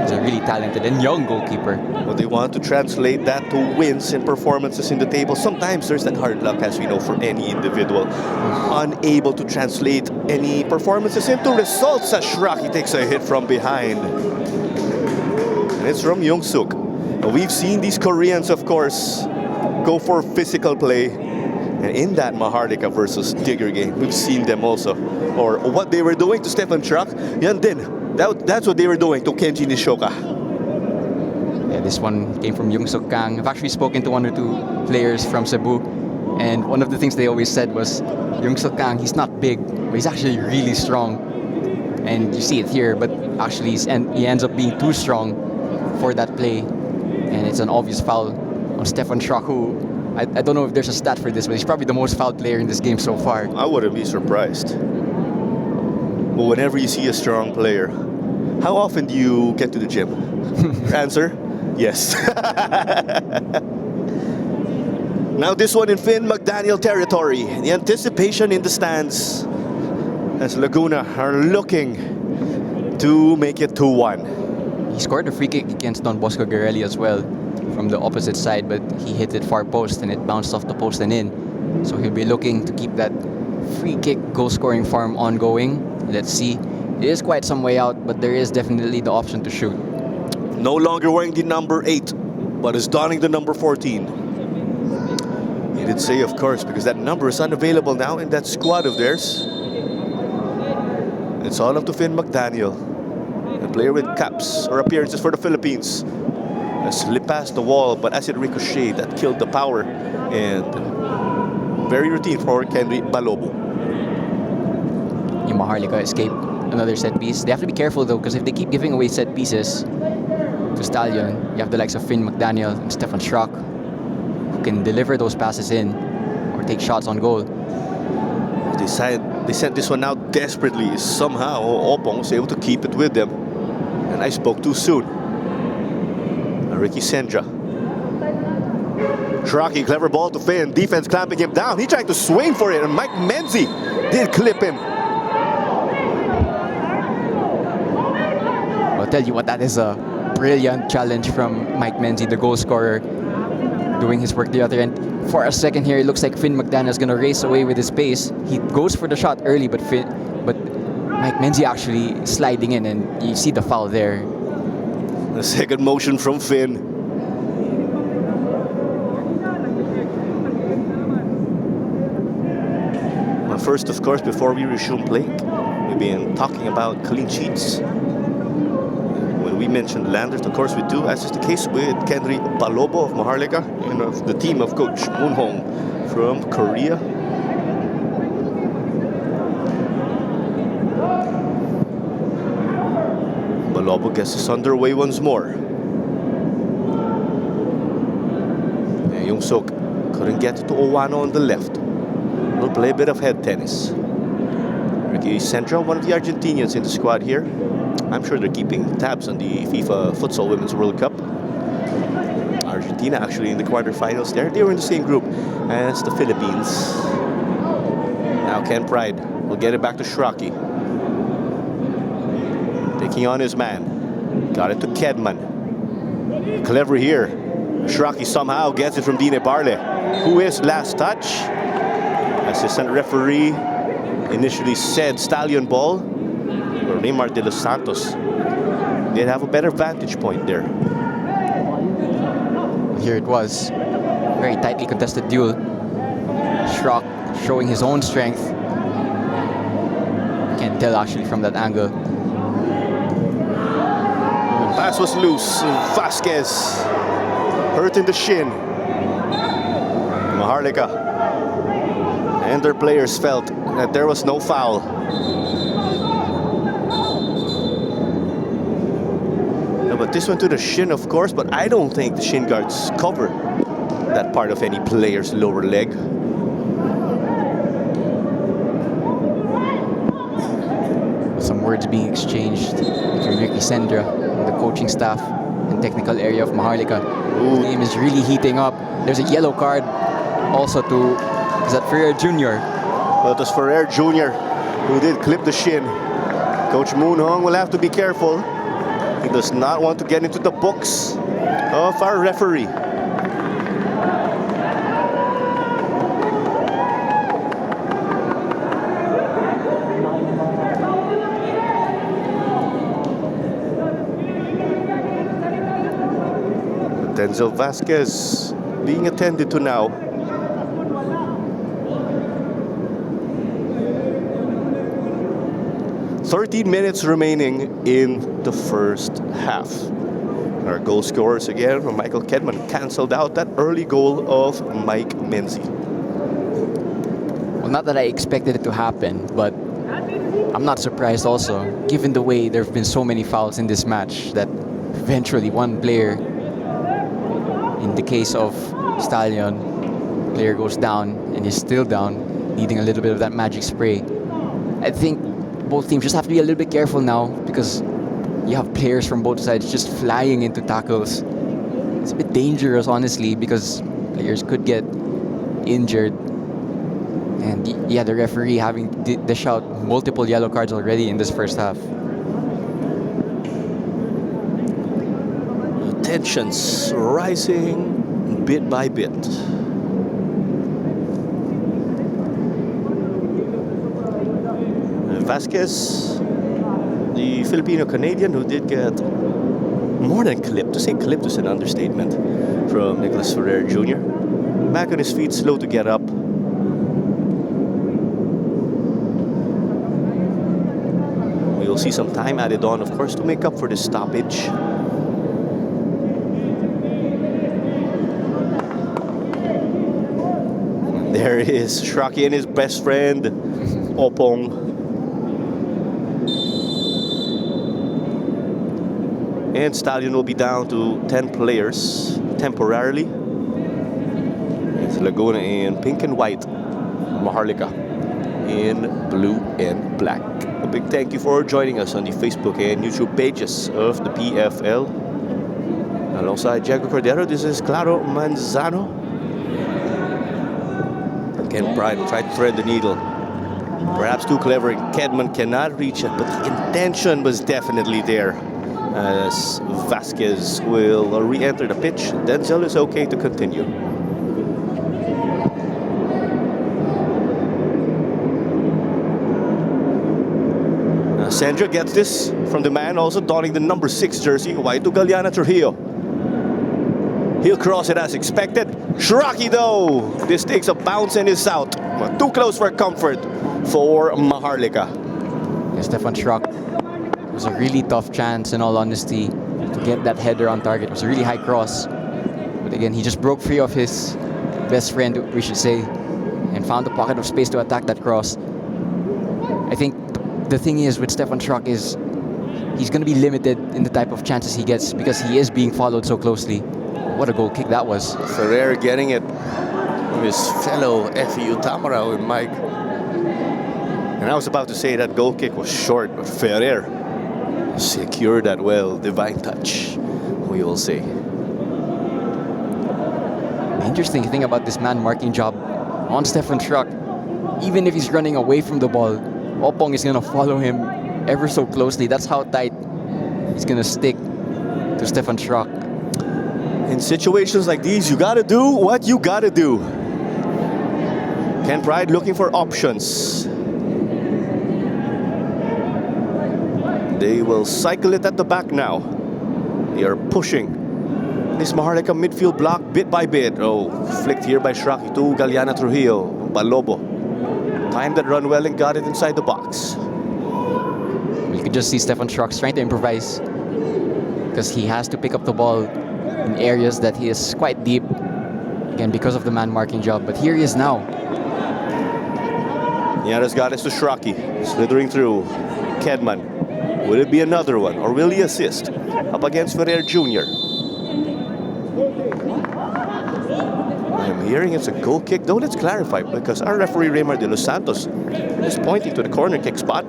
He's a really talented and young goalkeeper. Well, they want to translate that to wins and performances in the table. Sometimes there's that hard luck, as we know, for any individual. Unable to translate any performances into results as Shraki takes a hit from behind. And it's from Young-suk. We've seen these Koreans, of course, go for physical play. And in that Maharlika versus Digger game, we've seen them also. Or what they were doing to Stefan Schrock, yan din. That's what they were doing to Kenji Nishoka. Yeah, this one came from Young-suk Kang. I've actually spoken to 1 or 2 players from Cebu. And one of the things they always said was, Young-suk Kang, he's not big, but he's actually really strong. And you see it here, but actually he ends up being too strong for that play. And it's an obvious foul on Stefan Schrock, who I don't know if there's a stat for this, but he's probably the most fouled player in this game so far. I wouldn't be surprised. But whenever you see a strong player, how often do you get to the gym? Answer, yes. Now this one in Finn McDaniel territory. The anticipation in the stands as Laguna are looking to make it 2-1. He scored a free kick against Don Bosco Garelli as well from the opposite side, but he hit it far post and it bounced off the post and in. So he'll be looking to keep that free kick goal scoring farm ongoing. Let's see. It is quite some way out, but there is definitely the option to shoot. No longer wearing the number 8, but is donning the number 14. He did say, of course, because that number is unavailable now in that squad of theirs. It's all up to Finn McDaniel, a player with caps or appearances for the Philippines. A slip past the wall, but as it ricocheted, that killed the power. And very routine for Kenry Balobo. Maharlika escaped another set piece. They have to be careful though, because if they keep giving away set pieces, to Stallion, you have the likes of Finn McDaniel and Stefan Schrock, who can deliver those passes in or take shots on goal. They sent this one out desperately. Somehow, Opong was able to keep it with them. And I spoke too soon. Ricky Sendra. Shraki, clever ball to Finn. Defense clamping him down. He tried to swing for it, and Mike Menzie did clip him. I'll tell you what, that is a brilliant challenge from Mike Menzie, the goal scorer, doing his work the other end. For a second here, it looks like Finn McDaniel's gonna race away with his pace. He goes for the shot early, but Mike Menzie actually sliding in, and you see the foul there. The second motion from Finn. But first, of course, before we resume playing, we've been talking about clean sheets. When we mentioned Landers, of course we do, as is the case with Kenry Palobo of Maharlika, the team of Coach Moon Hong from Korea. Palobo gets us underway once more. And Young Sok couldn't get to Owano on the left. We'll play a bit of head tennis. Ricky Sendra, one of the Argentinians in the squad here. I'm sure they're keeping tabs on the FIFA Futsal Women's World Cup. Argentina actually in the quarterfinals there. They were in the same group as the Philippines. Now Ken Pride will get it back to Shraki. Taking on his man. Got it to Kedman. Clever here. Shraki somehow gets it from Dine Barle. Who is last touch? Assistant referee initially said Stallion ball. Neymar de los Santos did have a better vantage point there. Here it was. Very tightly contested duel. Schrock showing his own strength. Can't tell actually from that angle. Pass was loose. Vasquez hurt in the shin. Maharlika and their players felt that there was no foul. But this went to the shin, of course, but I don't think the shin guards cover that part of any player's lower leg. Some words being exchanged between Ricky Sendra and the coaching staff and technical area of Maharlika. His game is really heating up. There's a yellow card also to, is that Ferrer Jr.? Well, it was Ferrer Jr. who did clip the shin. Coach Moon Hong will have to be careful. He does not want to get into the books of our referee. Denzel Vasquez being attended to now. "13 minutes remaining in the first half." Our goal scorers again from Michael Kedman cancelled out that early goal of Mike Menzie. Well, not that I expected it to happen, but I'm not surprised also, given the way there have been so many fouls in this match, that eventually one player, in the case of Stallion, player goes down and is still down, needing a little bit of that magic spray. I think both teams just have to be a little bit careful now, because you have players from both sides just flying into tackles. It's a bit dangerous, honestly, because players could get injured. And yeah, the referee having dish out multiple yellow cards already in this first half. Tensions rising bit by bit. Vasquez, the Filipino-Canadian who did get more than clipped. To say clipped is an understatement from Nicholas Ferrer Jr. Back on his feet, slow to get up. We will see some time added on, of course, to make up for this stoppage. There is Shraki and his best friend, Opong. And Stallion will be down to 10 players temporarily. It's Laguna in pink and white. Maharlika in blue and black. A big thank you for joining us on the Facebook and YouTube pages of the PFL. Alongside Diego Cordero, this is Claro Manzano. Ken Pride tried to thread the needle. Perhaps too clever, and Kedman cannot reach it, but the intention was definitely there. As Vasquez will re-enter the pitch, Denzel is okay to continue. Sandra gets this from the man also donning the number 6 jersey, wide to Galeana Trujillo. He'll cross it as expected. Shraki though, this takes a bounce and is out. Too close for comfort for Maharlika. Yeah, Stefan Schrock. It was a really tough chance, in all honesty, to get that header on target. It was a really high cross. But again, he just broke free of his best friend, we should say, and found a pocket of space to attack that cross. I think the thing is with Stefan Schrock is he's going to be limited in the type of chances he gets because he is being followed so closely. What a goal kick that was. Ferrer getting it from his fellow FEU Tamara with Mike. And I was about to say that goal kick was short, but Ferrer secured that well. Divine touch, we will say. The interesting thing about this man marking job on Stefan Schrock, even if he's running away from the ball, Opong is going to follow him ever so closely. That's how tight he's going to stick to Stefan Schrock. In situations like these, you got to do what you got to do. Ken Pride looking for options. They will cycle it at the back now. They are pushing this Maharlika midfield block bit by bit. Oh, flicked here by Shraki to Galeana Trujillo. Palobo timed that run well and got it inside the box. You could just see Stefan Schrock trying to improvise because he has to pick up the ball in areas that he is quite deep. Again, because of the man marking job. But here he is now. Yana's got it to Shraki, slithering through. Kedman. Will it be another one, or will he assist? Up against Ferrer Jr. I'm hearing it's a goal kick, though let's clarify, because our referee Raymar de los Santos is pointing to the corner kick spot.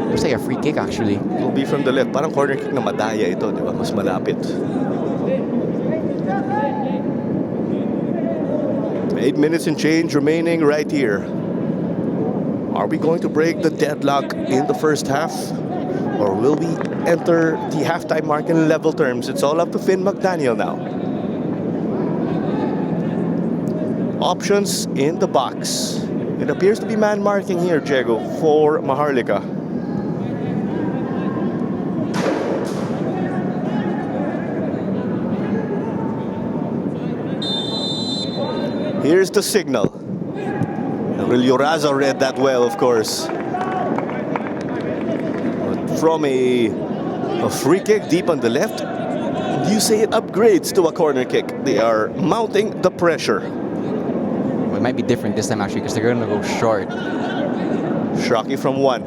Looks like a free kick actually. It will be from the left. Parang corner kick na madaya ito, di ba? Mas malapit. 8 minutes and change remaining right here. Are we going to break the deadlock in the first half? Or will we enter the halftime mark in level terms? It's all up to Finn McDaniel now. Options in the box. It appears to be man marking here, Diego, for Maharlika. Here's the signal. Aurelio Raza read that well, of course. But from a free kick deep on the left, you say it upgrades to a corner kick. They are mounting the pressure. Well, it might be different this time actually because they're going to go short. Shraki from one.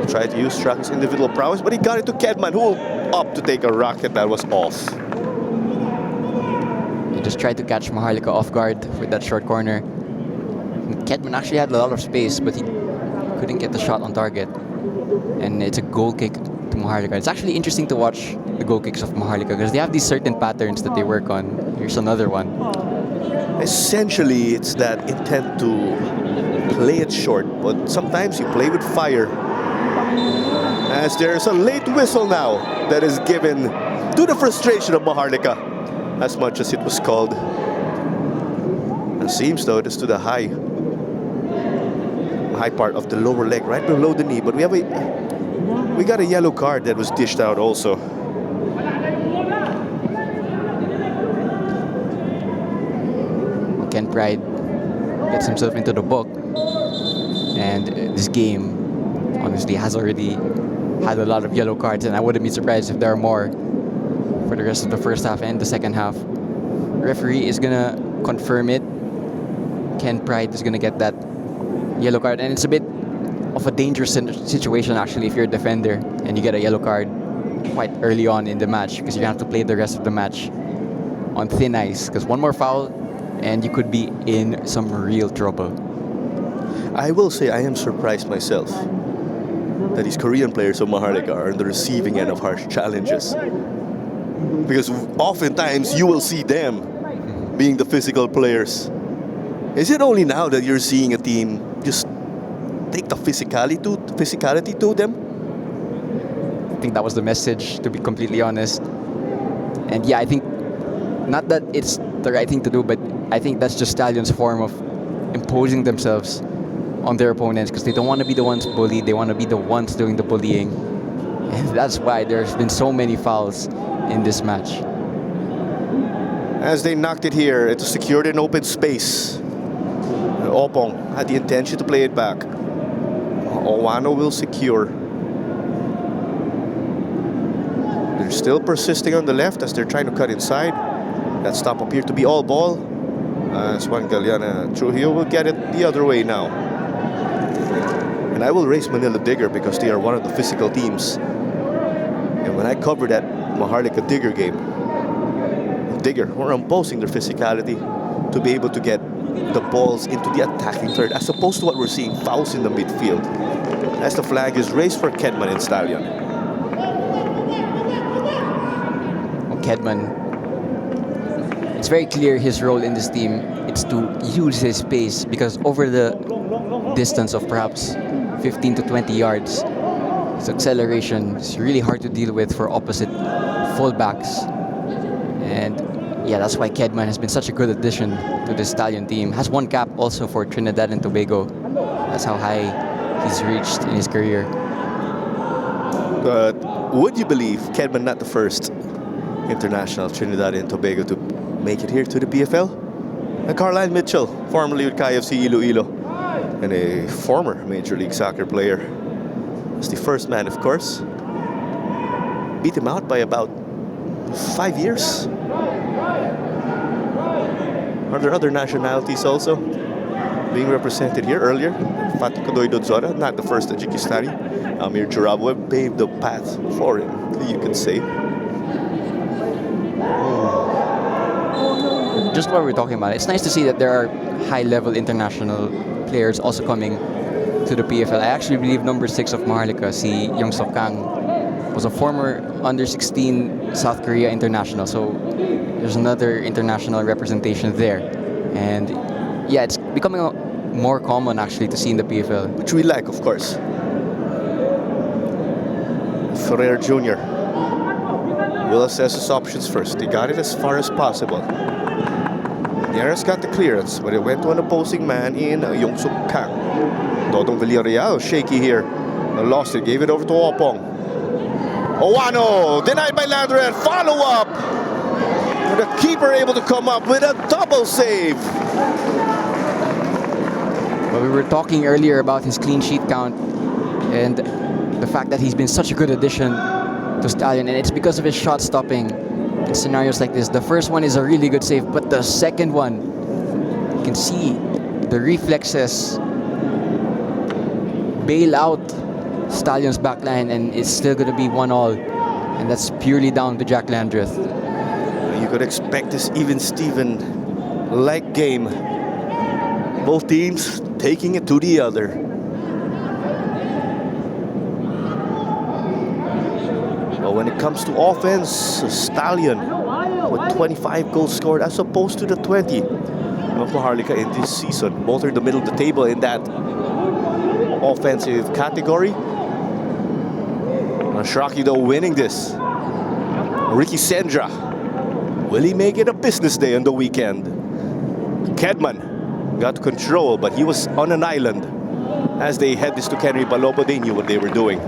Tried to use Shraki's individual prowess, but he got it to Kedman, who will opt to take a rocket that was off. Just tried to catch Maharlika off guard with that short corner. Kedman actually had a lot of space, but he couldn't get the shot on target. And it's a goal kick to Maharlika. It's actually interesting to watch the goal kicks of Maharlika because they have these certain patterns that they work on. Here's another one. Essentially, it's that intent to play it short, but sometimes you play with fire. As there's a late whistle now that is given to the frustration of Maharlika, as much as it was called. It seems though it is to the high part of the lower leg, right below the knee. But we got a yellow card that was dished out also. Ken Pride gets himself into the book, and this game honestly has already had a lot of yellow cards, and I wouldn't be surprised if there are more for the rest of the first half and the second half. The referee is gonna confirm it, Ken Pride is going to get that yellow card. And it's a bit of a dangerous situation, actually, if you're a defender and you get a yellow card quite early on in the match, because you have to play the rest of the match on thin ice. Because one more foul and you could be in some real trouble. I will say I am surprised myself that these Korean players of Maharlika are on the receiving end of harsh challenges. Because oftentimes you will see them being the physical players. Is it only now that you're seeing a team just take the physicality to them? I think that was the message, to be completely honest. And yeah, I think not that it's the right thing to do, but I think that's just Stallion's form of imposing themselves on their opponents, because they don't want to be the ones bullied, they want to be the ones doing the bullying. And that's why there's been so many fouls in this match. As they knocked it here, it was secured in open space. Opong had the intention to play it back. Owano will secure. They're still persisting on the left as they're trying to cut inside. That stop appeared to be all ball. As Juan Galeana Trujillo will get it the other way now. And I will raise Manila Digger because they are one of the physical teams. And when I covered that Maharlika Digger game, Digger were imposing their physicality to be able to get the balls into the attacking third, as opposed to what we're seeing, fouls in the midfield. As the flag is raised for Kedman and Stallion. Well, Kedman, it's very clear his role in this team. It's to use his pace, because over the distance of perhaps 15 to 20 yards, his acceleration is really hard to deal with for opposite fullbacks. And yeah, that's why Kedman has been such a good addition to the Stallion team. Has one cap also for Trinidad and Tobago. That's how high he's reached in his career. But would you believe Kedman not the first international Trinidad and Tobago to make it here to the PFL? Carlisle Mitchell, formerly with KFC Iloilo, and a former Major League Soccer player. It's the first man, of course. Beat him out by about 5 years. Are there other nationalities also being represented here earlier? Fatih Kodoy Dodzora, not the first Tajikistani. Amir Jurabwe paved the path for him, you could say. Just what we're talking about, it's nice to see that there are high-level international players also coming to the PFL. I actually believe number 6 of Maharlika, si Young Sok Kang, was a former under-16 South Korea international. So there's another international representation there. And yeah, it's becoming more common actually to see in the PFL. Which we like, of course. Ferrer Jr. will assess his options first. He got it as far as possible. Nieres got the clearance, but it went to an opposing man in Young Suk Kang. Dodong Villarreal, shaky here. Lost it, gave it over to Opong. Owano, denied by Landred. Follow up. The keeper able to come up with a double save. But we were talking earlier about his clean sheet count and the fact that he's been such a good addition to Stallion, and it's because of his shot stopping in scenarios like this. The first one is a really good save, but the second one, you can see the reflexes bail out Stallion's backline, and it's still going to be 1-1, and that's purely down to Jack Landreth. You could expect this even Steven-like game. Both teams taking it to the other. But when it comes to offense, Stallion with 25 goals scored as opposed to the 20 of Maharlika in this season. Both are in the middle of the table in that offensive category. Shraki though winning this. Ricky Sendra. Will he make it a business day on the weekend? Kedman got control, but he was on an island. As they head this to Henry Balobo, they knew what they were doing.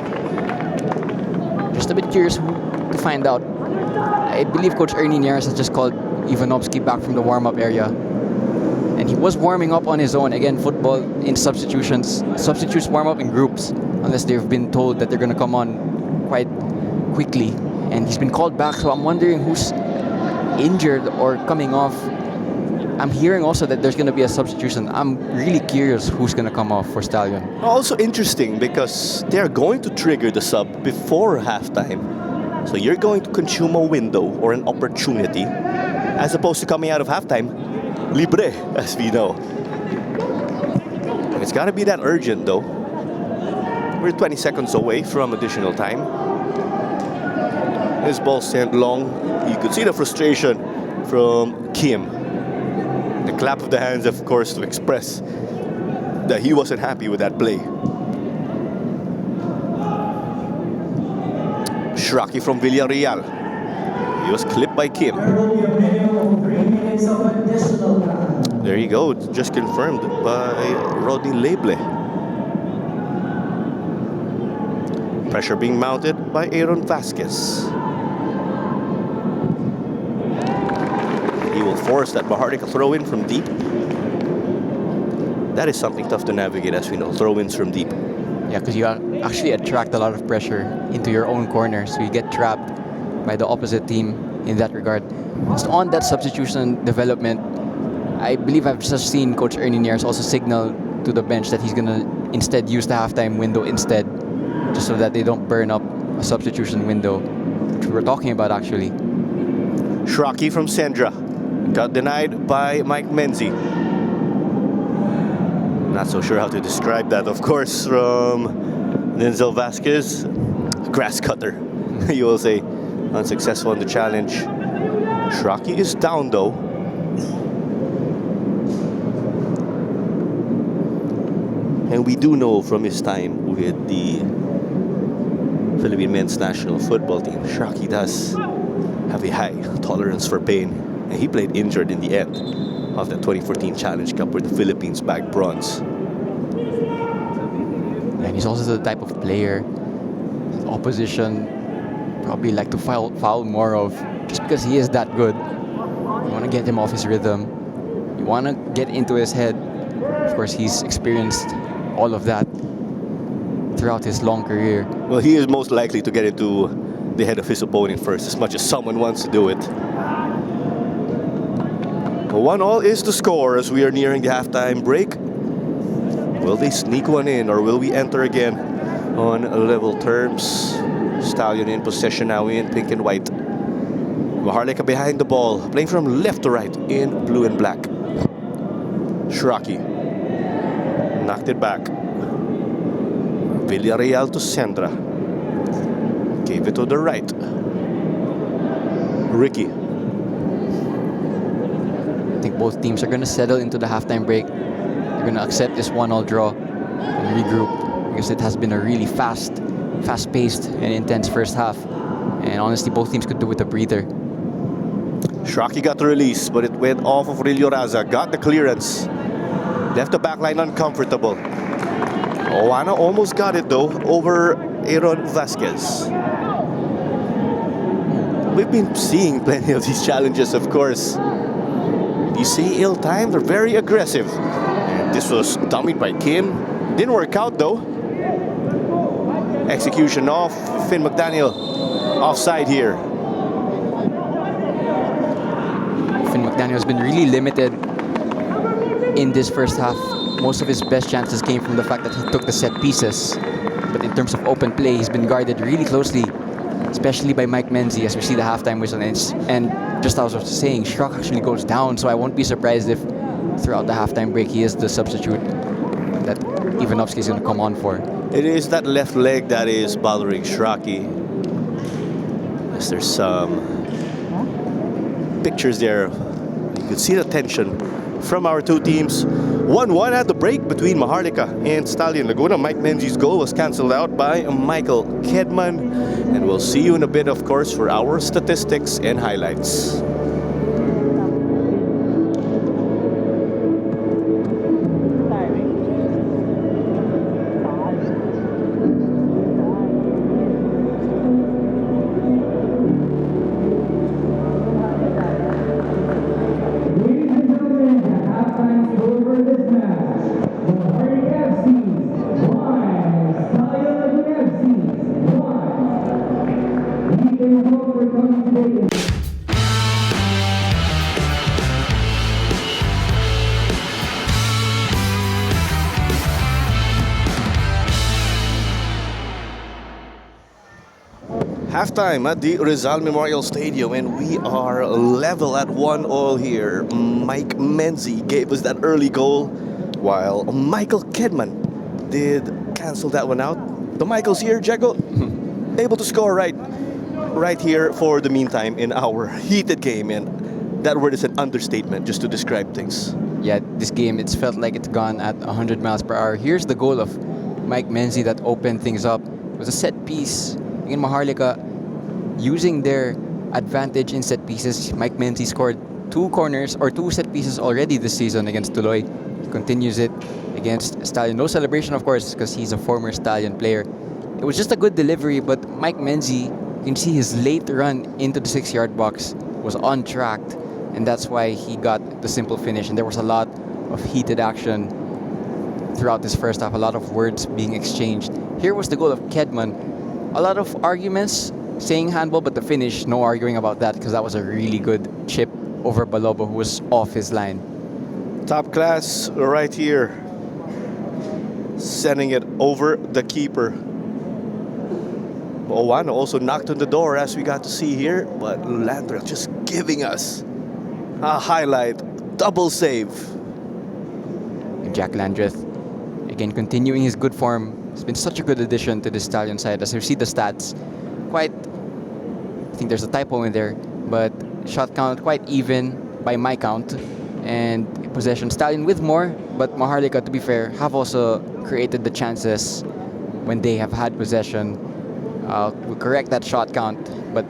Just a bit curious to find out. I believe Coach Ernie Nieres has just called Ivanovsky back from the warm-up area. And he was warming up on his own. Again, football in substitutions. Substitutes warm up in groups unless they've been told that they're going to come on quite quickly. And he's been called back, so I'm wondering who's injured or coming off I'm hearing also that there's going to be a substitution. I'm really curious who's going to come off for Stallion. Also interesting because they're going to trigger the sub before halftime. So you're going to consume a window or an opportunity as opposed to coming out of halftime libre, as we know. It's got to be that urgent though. We're 20 seconds away from additional time. This ball sent long. You could see the frustration from Kim. The clap of the hands, of course, to express that he wasn't happy with that play. Shraki from Villarreal. He was clipped by Kim. There you go, just confirmed by Rodney Leble. Pressure being mounted by Aaron Vasquez. He will force that Maharlika throw in from deep. That is something tough to navigate, as we know, throw-ins from deep. Yeah, because you actually attract a lot of pressure into your own corner, so you get trapped by the opposite team in that regard. Just on that substitution development, I believe I've just seen Coach Ernie Nieres also signal to the bench that he's going to instead use the halftime window instead, just so that they don't burn up a substitution window, which we were talking about actually. Shraki from Sendra. Got denied by Mike Menzie. Not so sure how to describe that, of course, from Denzel Vasquez. Grass cutter, you will say. Unsuccessful in the challenge. Shraki is down though. And we do know from his time with the Philippine men's national football team, Shraki does have a high tolerance for pain. And he played injured in the end of the 2014 Challenge Cup where the Philippines bagged bronze. And he's also the type of player opposition probably like to foul more of, just because he is that good. You want to get him off his rhythm. You want to get into his head. Of course, he's experienced all of that throughout his long career. Well, he is most likely to get into the head of his opponent first, as much as someone wants to do it. 1-1 is the score as we are nearing the halftime break. Will they sneak one in, or will we enter again on level terms? Stallion in possession now in pink and white. Maharlika behind the ball, playing from left to right in blue and black. Shraki knocked it back. Villarreal to Sendra. Gave it to the right. Ricky. I think both teams are going to settle into the halftime break. They're going to accept this 1-1 draw and regroup, because it has been a really fast-paced and intense first half. And honestly, both teams could do with a breather. Shraki got the release, but it went off of Rillo Raza. Got the clearance. Left the backline uncomfortable. Oana almost got it though, over Aaron Vasquez. We've been seeing plenty of these challenges, of course. You see ill-timed, they're very aggressive. And this was dummied by Kim. Didn't work out though. Execution off. Finn McDaniel offside here. Finn McDaniel has been really limited in this first half. Most of his best chances came from the fact that he took the set pieces. But in terms of open play, he's been guarded really closely, especially by Mike Menzie, as we see the halftime whistle. And just as I was saying, Shrek actually goes down, so I won't be surprised if throughout the halftime break he is the substitute that Ivanovsky is going to come on for. It is that left leg that is bothering Shraki. As there's some pictures there. You can see the tension from our two teams. 1-1 at the break between Maharlika and Stallion Laguna. Mike Menzie's goal was cancelled out by Michael Kedman. And we'll see you in a bit, of course, for our statistics and highlights. Halftime at the Rizal Memorial Stadium, and we are level at 1-all here. Mike Menzie gave us that early goal, while Michael Kedman did cancel that one out. The Michaels here, Jago, able to score right here for the meantime in our heated game, and that word is an understatement just to describe things. Yeah, this game, it's felt like it's gone at 100 miles per hour. Here's the goal of Mike Menzie that opened things up. It was a set piece. Again, Maharlika using their advantage in set pieces. Mike Menzie scored 2 corners or 2 set pieces already this season against Tuloy. He continues it against Stallion. No celebration, of course, because he's a former Stallion player. It was just a good delivery, but Mike Menzie, you can see his late run into the 6-yard box was untracked, and that's why he got the simple finish. And there was a lot of heated action throughout this first half, a lot of words being exchanged. Here was the goal of Kedman. A lot of arguments saying handball, but the finish, no arguing about that because that was a really good chip over Balobo, who was off his line. Top class right here. Sending it over the keeper. Owano also knocked on the door, as we got to see here, but Landrell just giving us a highlight. Double save. Jack Landreth, again, continuing his good form. He's been such a good addition to the Stallion side. As you see the stats, quite, I think there's a typo in there, but shot count quite even by my count. And possession, Stallion with more, but Maharlika, to be fair, have also created the chances when they have had possession. We'll correct that shot count, but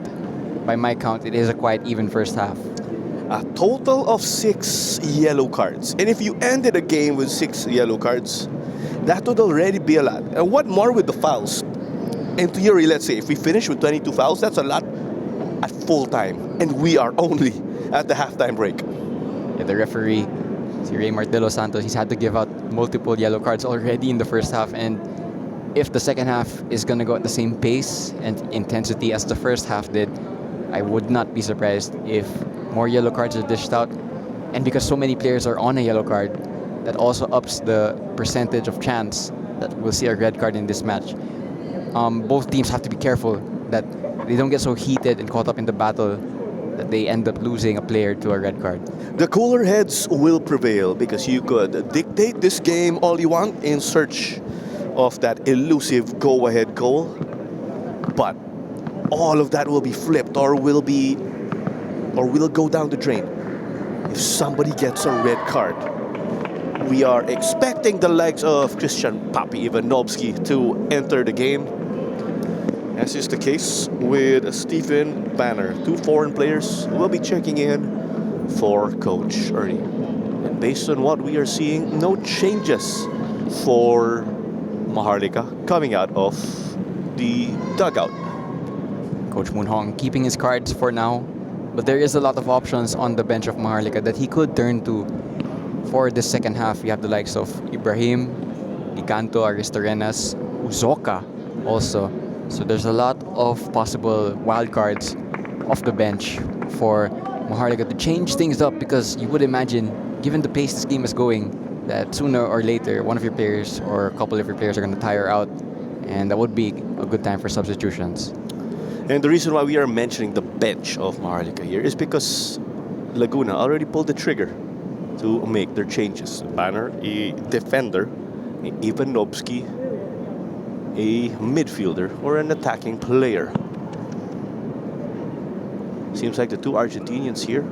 by my count, it is a quite even first half. A total of 6 yellow cards. And if you ended a game with 6 yellow cards, that would already be a lot. And what more with the fouls? In theory, let's say if we finish with 22 fouls, that's a lot at full time. And we are only at the halftime break. Yeah, the referee, si Ray Martelo Santos, he's had to give out multiple yellow cards already in the first half. And if the second half is going to go at the same pace and intensity as the first half did, I would not be surprised if more yellow cards are dished out. And because so many players are on a yellow card, that also ups the percentage of chance that we'll see a red card in this match. Both teams have to be careful that they don't get so heated and caught up in the battle that they end up losing a player to a red card. The cooler heads will prevail because you could dictate this game all you want in search of that elusive go-ahead goal. But all of that will be flipped or will go down the drain if somebody gets a red card. We are expecting the likes of Christian Papi Ivanovsky to enter the game, as is the case with Stephen Banner. 2 foreign players will be checking in for Coach Ernie. And based on what we are seeing, no changes for Maharlika coming out of the dugout. Coach Moon Hong keeping his cards for now, but there is a lot of options on the bench of Maharlika that he could turn to for the second half. You have the likes of Ibrahim, Licanto, Aristorenas, Uzoka also. So there's a lot of possible wild cards off the bench for Maharlika to change things up, because you would imagine, given the pace this game is going, that sooner or later one of your players or a couple of your players are going to tire out, and that would be a good time for substitutions. And the reason why we are mentioning the bench of Maharlika here is because Laguna already pulled the trigger to make their changes. Banner, a defender, Ivanovsky, a midfielder, or an attacking player. Seems like the 2 Argentinians here,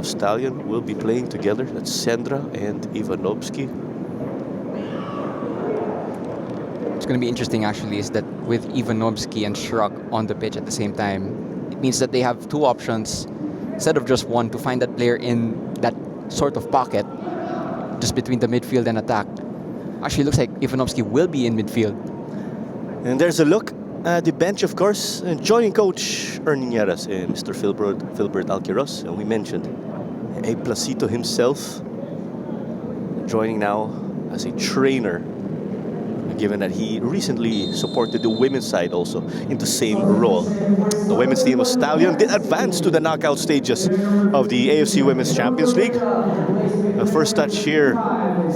Stallion, will be playing together. That's Sendra and Ivanovsky. What's going to be interesting actually is that with Ivanovsky and Shrug on the pitch at the same time, it means that they have 2 options instead of just one to find that player in that sort of pocket just between the midfield and attack. Actually, looks like Ivanovsky will be in midfield. And there's a look at the bench, of course, and joining Coach Ernie Nieras and Mr. Filbert Alquiros. And we mentioned A. Placito himself joining now as a trainer, given that he recently supported the women's side also in the same role. The women's team of Stallion did advance to the knockout stages of the AFC Women's Champions League. The first touch here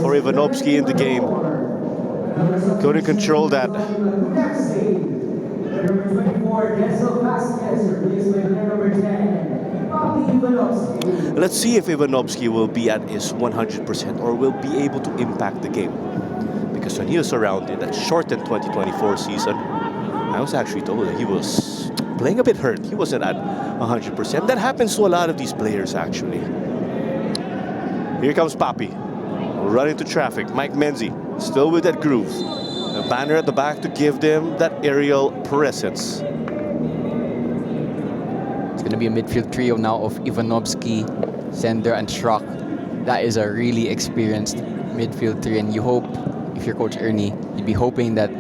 for Ivanovsky in the game. Couldn't control that. Number 24, Denzel Vasquez, replaced by number 10, Bobby Ivanovsky. Let's see if Ivanovsky will be at his 100% or will be able to impact the game. Because when he was around in that shortened 2024 season, I was actually told that he was playing a bit hurt. He wasn't at 100%. That happens to a lot of these players, actually. Here comes Papi. Run into traffic. Mike Menzi still with that groove. A banner at the back to give them that aerial presence. It's going to be a midfield trio now of Ivanovsky, Sender, and Schrock. That is a really experienced midfield three, and you hope, if you're Coach Ernie, you'd be hoping that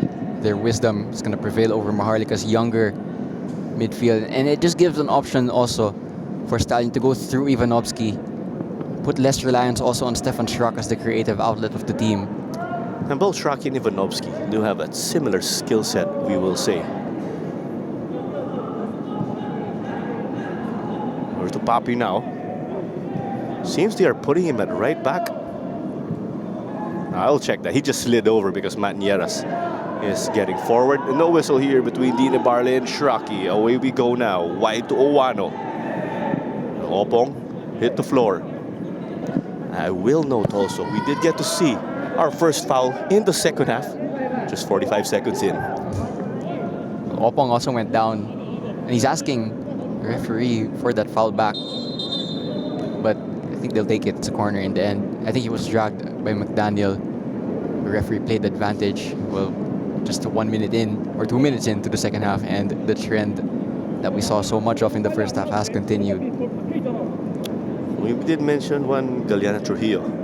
their wisdom is going to prevail over Maharlika's younger midfield. And it just gives an option also for Stallion to go through Ivanovsky, put less reliance also on Stefan Schrock as the creative outlet of the team. And both Schrock and Ivanovsky do have a similar skill set, we will say. Over to Papi now. Seems they are putting him at right back. I'll check that. He just slid over because Matt Nieras is getting forward. No whistle here between Dina Barley and Shraki. Away we go now. Wide to Owano. Opong hit the floor. I will note also, we did get to see our first foul in the second half, just 45 seconds in. Opong also went down, and he's asking the referee for that foul back. But I think they'll take it. It's a corner in the end. I think he was dragged by McDaniel. The referee played advantage. Well, just 1 minute in, or 2 minutes into the second half, and the trend that we saw so much of in the first half has continued. We did mention one Galeana Trujillo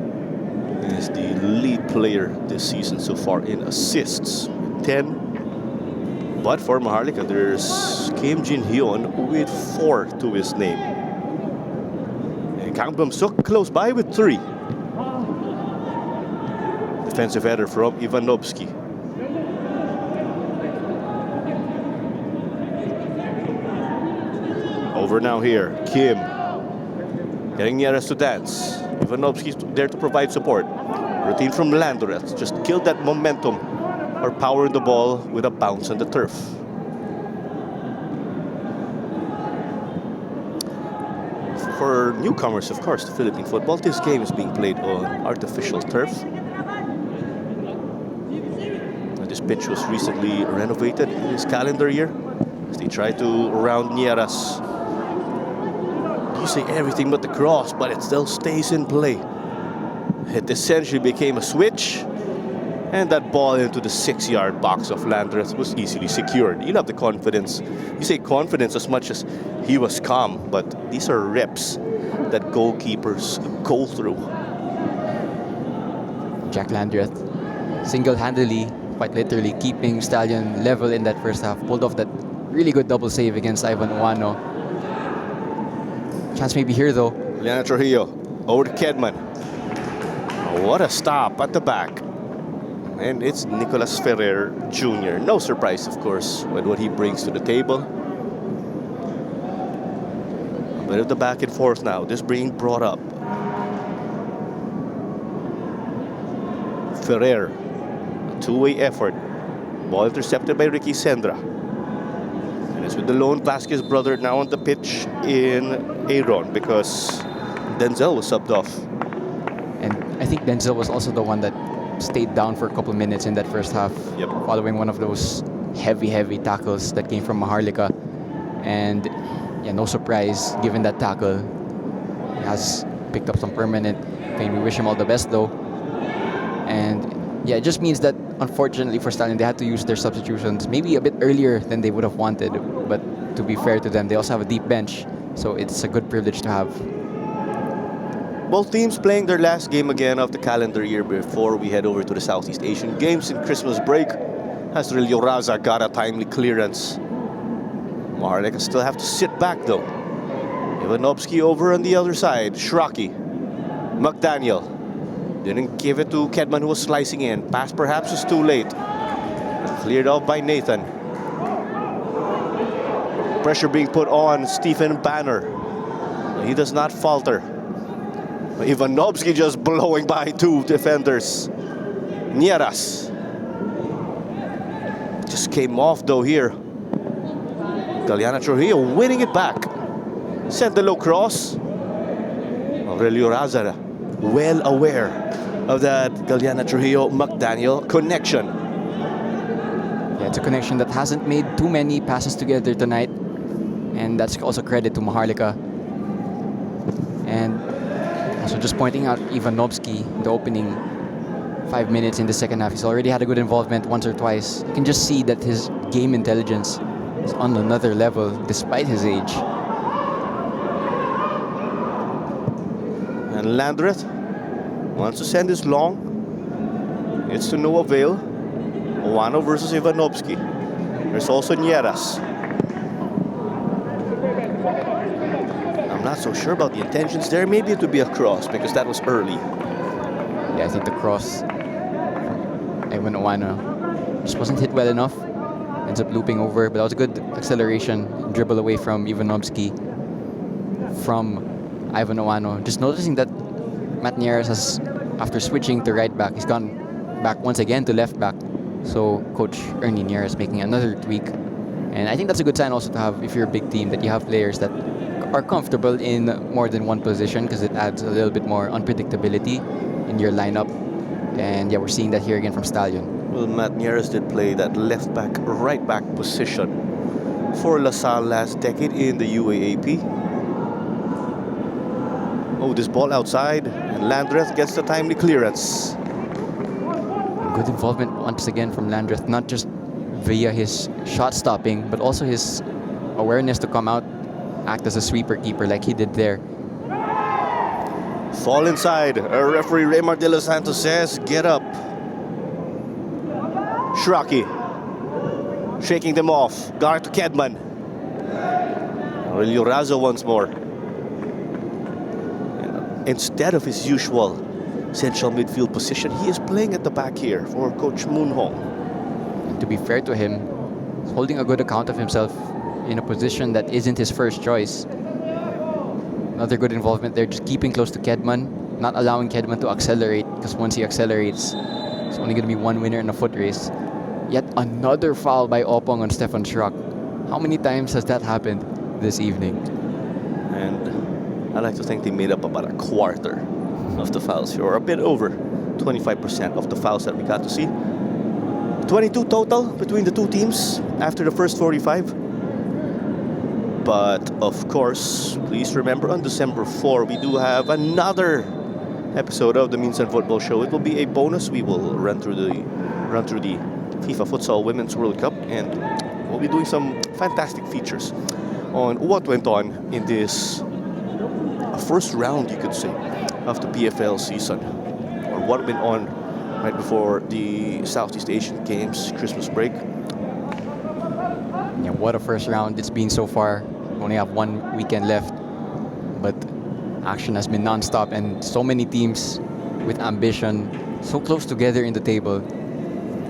is the lead player this season so far in assists, 10. But for Maharlika, there's Kim Jin Hyun with 4 to his name. And Kang Bum Suk close by with 3. Defensive header from Ivanovsky. Over now here, Kim. Getting Nieras to dance. Ivanovsky's there to provide support. Routine from Landorets. Just killed that momentum or powering the ball with a bounce on the turf. For newcomers, of course, to Philippine football, this game is being played on artificial turf. This pitch was recently renovated in this calendar year as they try to round Nieras. Using everything but the cross, but it still stays in play. It essentially became a switch, and that ball into the 6-yard box of Landreth was easily secured. You have the confidence. You say confidence as much as he was calm, but these are reps that goalkeepers go through. Jack Landreth single-handedly, quite literally, keeping Stallion level in that first half. Pulled off that really good double save against Ivan Uano. Chance maybe here though. Galeana Trujillo over to Kedman. Oh, what a stop at the back. And it's Nicolas Ferrer Jr. No surprise, of course, with what he brings to the table. A bit of the back and forth now. This being brought up. Ferrer, a two-way effort. Ball intercepted by Ricky Sendra. And it's with the lone Vasquez brother now on the pitch in Aaron because Denzel was subbed off. And I think Denzel was also the one that stayed down for a couple minutes in that first half, Yep. following one of those heavy tackles that came from Maharlika. And yeah, no surprise, given that tackle. He has picked up some permanent pain. We wish him all the best though. And yeah, it just means that unfortunately for Stallion, they had to use their substitutions maybe a bit earlier than they would have wanted. But to be fair to them, they also have a deep bench, so it's a good privilege to have. Both teams playing their last game again of the calendar year before we head over to the Southeast Asian Games in Christmas break. Hasrilio Raza got a timely clearance. Maharlika still have to sit back though. Ivanovsky over on the other side. Shraki. McDaniel. Didn't give it to Kedman who was slicing in. Pass perhaps was too late. Cleared off by Nathan. Pressure being put on Stephen Banner. He does not falter. Ivanovsky just blowing by 2 defenders. Nieras. Just came off though here. Galiana Trujillo winning it back. Sent the low cross. Aurelio Razara, well aware of that Galiana Trujillo McDaniel connection. Yeah, it's a connection that hasn't made too many passes together tonight. And that's also credit to Maharlika. And also just pointing out Ivanovsky, the opening 5 minutes in the second half. He's already had a good involvement once or twice. You can just see that his game intelligence is on another level despite his age. And Landreth wants to send this long. It's to no avail. Owano versus Ivanovsky. There's also Nieras. I'm not so sure about the intentions there. Maybe it would be a cross because that was early. Yeah, I think the cross from Evan Owano just wasn't hit well enough. Ends up looping over, but that was a good acceleration, dribble away from Ivanovsky from Ivan Owano. Just noticing that Matt Nieras has, after switching to right back, he's gone back once again to left back. So Coach Ernie Nieras making another tweak. And I think that's a good sign also to have, if you're a big team, that you have players that are comfortable in more than one position, because it adds a little bit more unpredictability in your lineup. And yeah, we're seeing that here again from Stallion. Well, Matt Nieras did play that left back, right back position for LaSalle last decade in the UAAP. Oh, this ball outside, and Landreth gets the timely clearance. Good involvement once again from Landreth, not just via his shot stopping, but also his awareness to come out, act as a sweeper keeper like he did there. Fall inside. Referee Raymar De Los Santos says, get up. Shraki shaking them off. Got it to Kedman. Aurelio Razo once more. Instead of his usual central midfield position, he is playing at the back here for Coach Moon Hong. And to be fair to him, he's holding a good account of himself in a position that isn't his first choice. Another good involvement there, just keeping close to Kedman, not allowing Kedman to accelerate, because once he accelerates, it's only going to be one winner in a foot race. Yet another foul by Opong on Stefan Schrock. How many times has that happened this evening? And I like to think they made up about a quarter of the fouls here, or a bit over 25% of the fouls that we got to see. 22 total between the two teams after the first 45. But of course, please remember on December 4, we do have another episode of the Minsan Football Show. It will be a bonus. We will run through the FIFA Futsal Women's World Cup, and we'll be doing some fantastic features on what went on in this first round, you could say, of the PFL season, or what went on right before the Southeast Asian Games Christmas break. Yeah, what a first round it's been so far. We only have 1 weekend left, but action has been non-stop, and so many teams with ambition so close together in the table.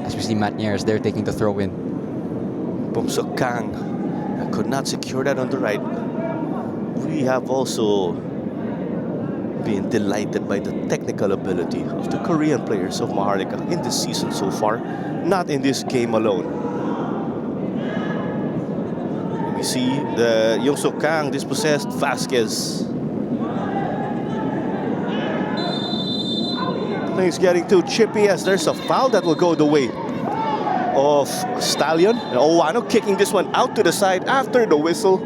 As we see Matt Nieras there taking the throw-in. Bumsok Kang could not secure that on the right. We have also been delighted by the technical ability of the Korean players of Maharlika in this season so far, not in this game alone. We see the Yongsuk Kang dispossessed Vasquez. Things getting too chippy as there's a foul that will go the way of Stallion. And Owano kicking this one out to the side after the whistle.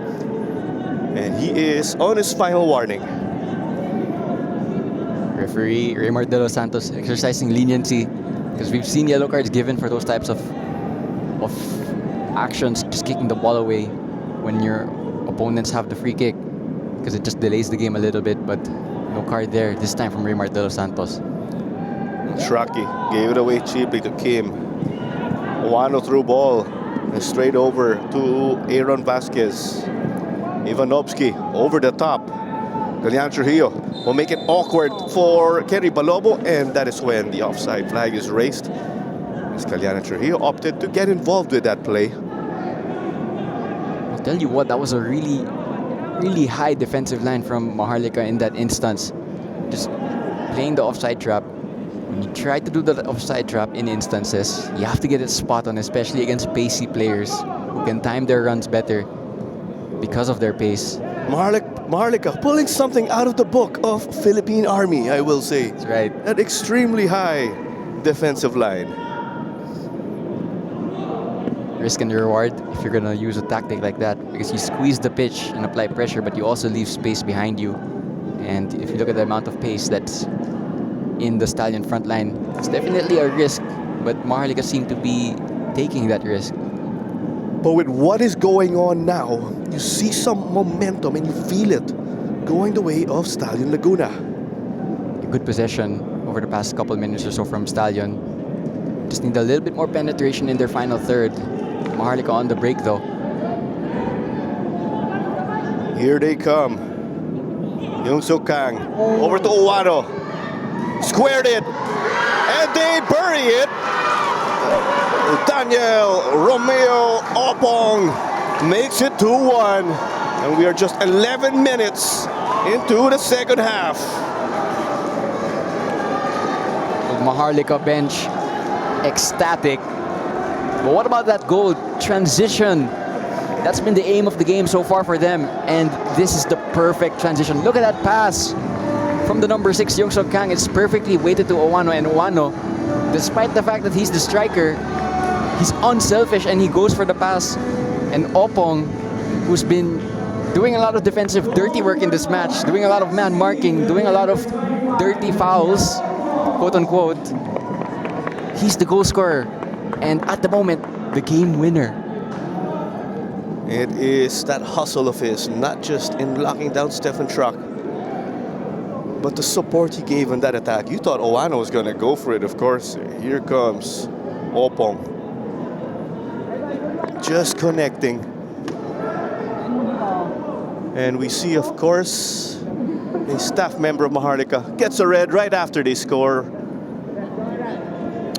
And he is on his final warning. Referee Raymar De Los Santos exercising leniency, because we've seen yellow cards given for those types of actions, just kicking the ball away when your opponents have the free kick, because it just delays the game a little bit. But no card there this time from Raymar De Los Santos. Shraki gave it away cheaply to Kim. Owano through ball and straight over to Aaron Vasquez. Ivanovsky over the top. Galiana Trujillo will make it awkward for Kerry Balobo, and that is when the offside flag is raised, as Galiana Trujillo opted to get involved with that play. I'll tell you what, that was a really, really high defensive line from Maharlika in that instance. Just playing the offside trap. When you try to do the offside trap in instances, you have to get it spot on, especially against pacey players who can time their runs better. because of their pace. Maharlika pulling something out of the book of Philippine Army, I will say. That's right. That extremely high defensive line. Risk and reward if you're gonna use a tactic like that, because you squeeze the pitch and apply pressure, but you also leave space behind you. And if you look at the amount of pace that's in the Stallion front line, it's definitely a risk, but Maharlika seem to be taking that risk. But with what is going on now, you see some momentum and you feel it going the way of Stallion Laguna. Good possession over the past couple minutes or so from Stallion. Just need a little bit more penetration in their final third. Maharlika on the break though. Here they come. Young-Soo Kang over to Owano. Squared it. And they bury it. Daniel Romeo Opong makes it 2-1. And we are just 11 minutes into the second half. Maharlika bench ecstatic. But what about that goal? Transition. That's been the aim of the game so far for them. And this is the perfect transition. Look at that pass from the number 6, Young-Soo Kang. It's perfectly weighted to Owano. And Owano, despite the fact that he's the striker, he's unselfish and he goes for the pass. And Opong, who's been doing a lot of defensive dirty work in this match, doing a lot of man marking, doing a lot of dirty fouls, quote unquote, he's the goal scorer. And at the moment, the game winner. It is that hustle of his, not just in locking down Stefan Truck, but the support he gave in that attack. You thought Owano was going to go for it, of course. Here comes Opong. Just connecting. And we see, of course, a staff member of Maharlika gets a red right after they score.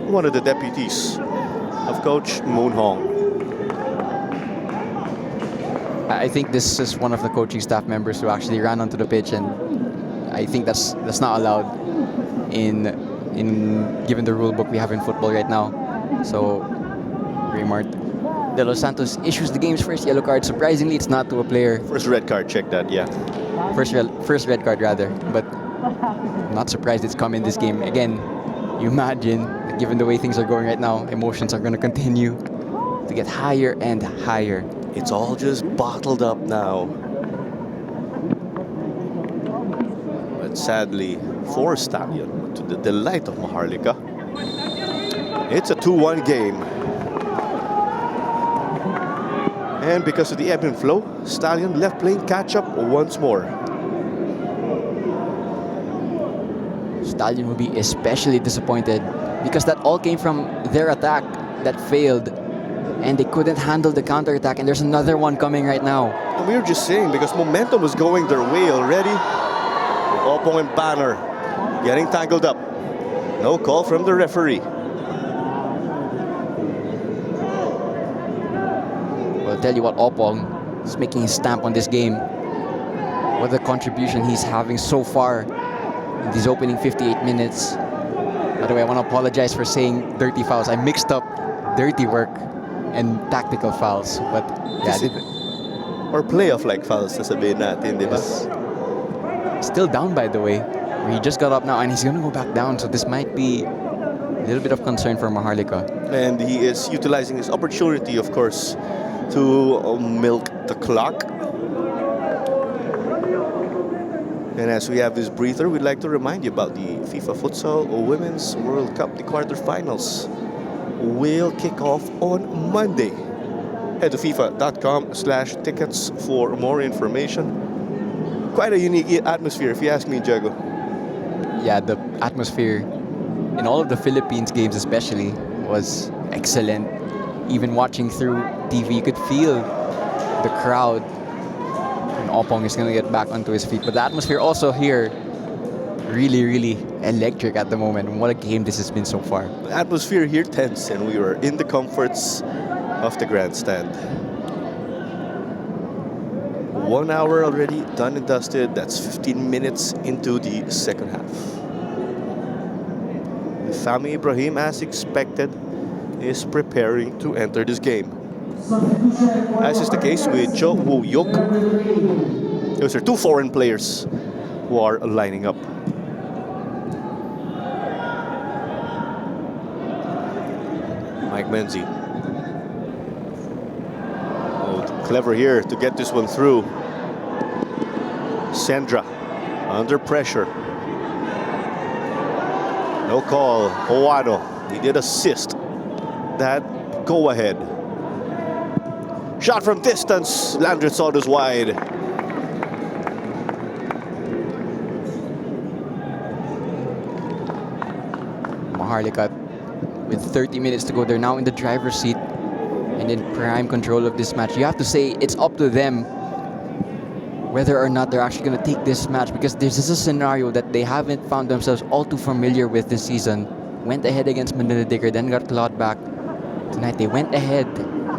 One of the deputies of Coach Moon Hong. I think this is one of the coaching staff members who actually ran onto the pitch, and I think that's not allowed in given the rule book we have in football right now. So Raymart De Los Santos issues the game's first yellow card. Surprisingly, it's not to a player. First red card, check that, yeah. First red card rather, but I'm not surprised it's come in this game. Again, you imagine, given the way things are going right now, emotions are going to continue to get higher and higher. It's all just bottled up now. But sadly, for Stallion, to the delight of Maharlika, it's a 2-1 game. And because of the ebb and flow, Stallion left playing catch-up once more. Stallion will be especially disappointed because that all came from their attack that failed, and they couldn't handle the counter-attack, and there's another one coming right now. And we were just saying, because momentum was going their way already. Opong and Banner getting tangled up. No call from the referee. Well, I'll tell you what, Opong is making his stamp on this game. What a contribution he's having so far in these opening 58 minutes. By the way, I want to apologize for saying dirty fouls. I mixed up dirty work and tactical fouls, but yeah, or playoff-like fouls, sasabihin natin, di ba? Still down, by the way. He just got up now, and he's going to go back down, so this might be a little bit of concern for Maharlika. And he is utilizing his opportunity, of course, to milk the clock. And as we have this breather, we'd like to remind you about the FIFA Futsal Women's World Cup. The quarterfinals will kick off on Monday. Head to FIFA.com/tickets for more information. Quite a unique atmosphere, if you ask me, Jago. Yeah, the atmosphere in all of the Philippines games especially was excellent. Even watching through TV, you could feel the crowd. And Opong is going to get back onto his feet. But the atmosphere also here, really, really electric at the moment. And what a game this has been so far. The atmosphere here tense, and we were in the comforts of the grandstand. 1 hour already done and dusted. That's 15 minutes into the second half. Fahmi Ibrahim, as expected, is preparing to enter this game. as is the case with Cho Woo Yuk. Those are two foreign players who are lining up. Mike Menzie. Oh, clever here to get this one through. Sendra under pressure. No call. Owano, he did assist that go ahead. Shot from distance, landed Saunders wide. Maharlika, with 30 minutes to go, they're now in the driver's seat and in prime control of this match. You have to say it's up to them whether or not they're actually going to take this match, because this is a scenario that they haven't found themselves all too familiar with this season. Went ahead against Manila Digger, then got clawed back. Tonight they went ahead,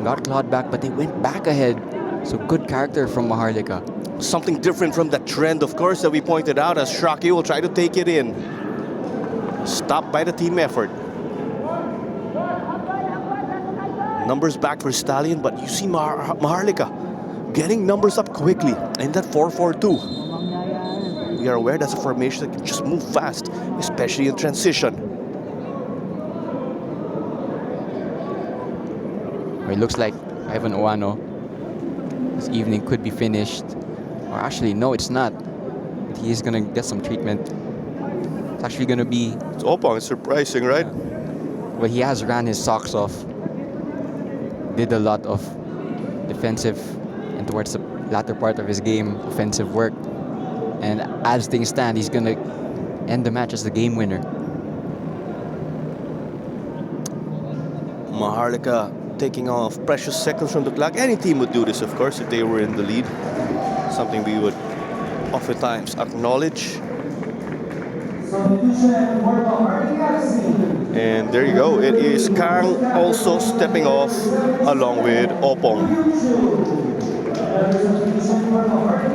got clawed back, but they went back ahead. So good character from Maharlika. Something different from the trend, of course, that we pointed out, as Shraki will try to take it in. Stopped by the team effort. Numbers back for Stallion, but you see Maharlika getting numbers up quickly in that 4-4-2. We are aware that's a formation that can just move fast, especially in transition. Well, it looks like Ivan Owano, this evening could be finished. Or actually, no, it's not. But he is going to get some treatment. It's actually going to be... It's Opong, it's surprising, right? Well, he has ran his socks off. Did a lot of defensive and towards the latter part of his game, offensive work. And as things stand, he's going to end the match as the game winner. Maharlika taking off precious seconds from the clock. Any team would do this, of course, if they were in the lead. Something we would oftentimes acknowledge. And there you go. It is Kang also stepping off along with Opong.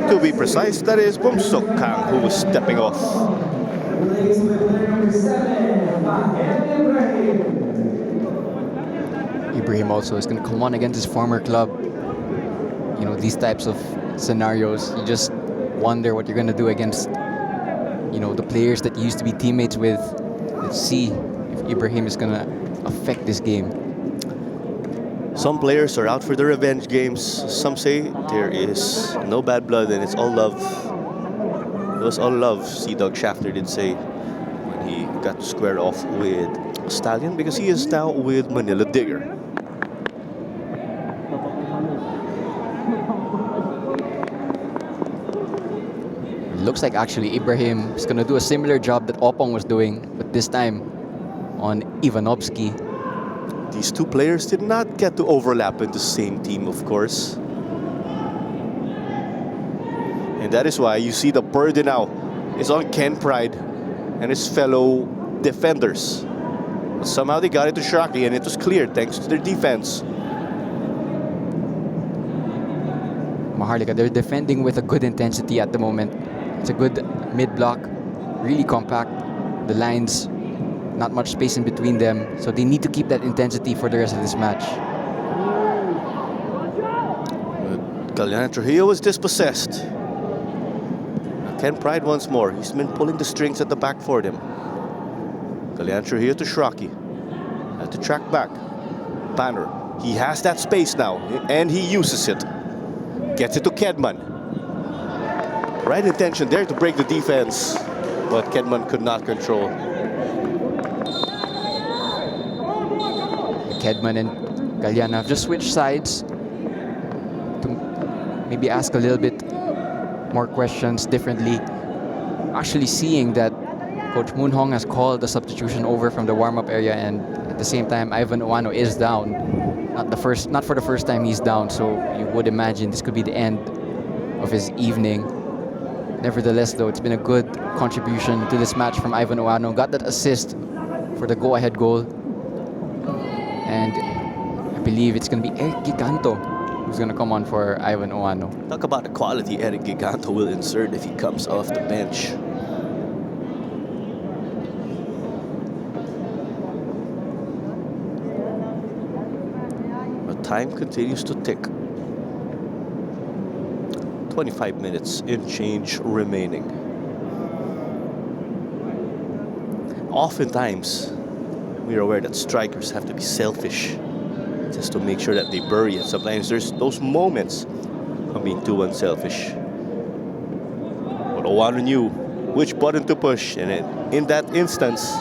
To be precise, that is Bumsok Kang who was stepping off. Ibrahim also is going to come on against his former club. You know, these types of scenarios, you just wonder what you're going to do against, you know, the players that you used to be teammates with. Let's see if Ibrahim is going to affect this game. Some players are out for the revenge games. Some say there is no bad blood and it's all love. It was all love, Sea-Dog Shafter did say when he got to square off with Stallion, because he is now with Manila Digger. Looks like actually Ibrahim is going to do a similar job that Opong was doing, but this time on Ivanovsky. These two players did not get to overlap in the same team, of course. And that is why you see the burden now is on Ken Pride and his fellow defenders. But somehow they got it to Shraki and it was cleared thanks to their defense. Maharlika, they're defending with a good intensity at the moment. It's a good mid-block, really compact. The lines, not much space in between them, so they need to keep that intensity for the rest of this match. Galiana Trujillo was dispossessed. Ken Pride once more. He's been pulling the strings at the back for them. Galiana Trujillo to Shraki. Had to track back. Banner. He has that space now, and he uses it. Gets it to Kedman. Right intention there to break the defense, but Kedman could not control. Kedman and Galiana have just switched sides to maybe ask a little bit more questions differently. Actually seeing that Coach Moon Hong has called the substitution over from the warm-up area, and at the same time Ivan Owano is down. Not for the first time he's down, so you would imagine this could be the end of his evening. Nevertheless, though, it's been a good contribution to this match from Ivan Owano. Got that assist for the go-ahead goal. And I believe it's going to be Eric Giganto who's going to come on for Ivan Owano. Talk about the quality Eric Giganto will insert if he comes off the bench. time continues to tick. 25 minutes in change remaining. Oftentimes, we are aware that strikers have to be selfish just to make sure that they bury it. Sometimes there's those moments of being too unselfish. But Owano knew which button to push, and in that instance,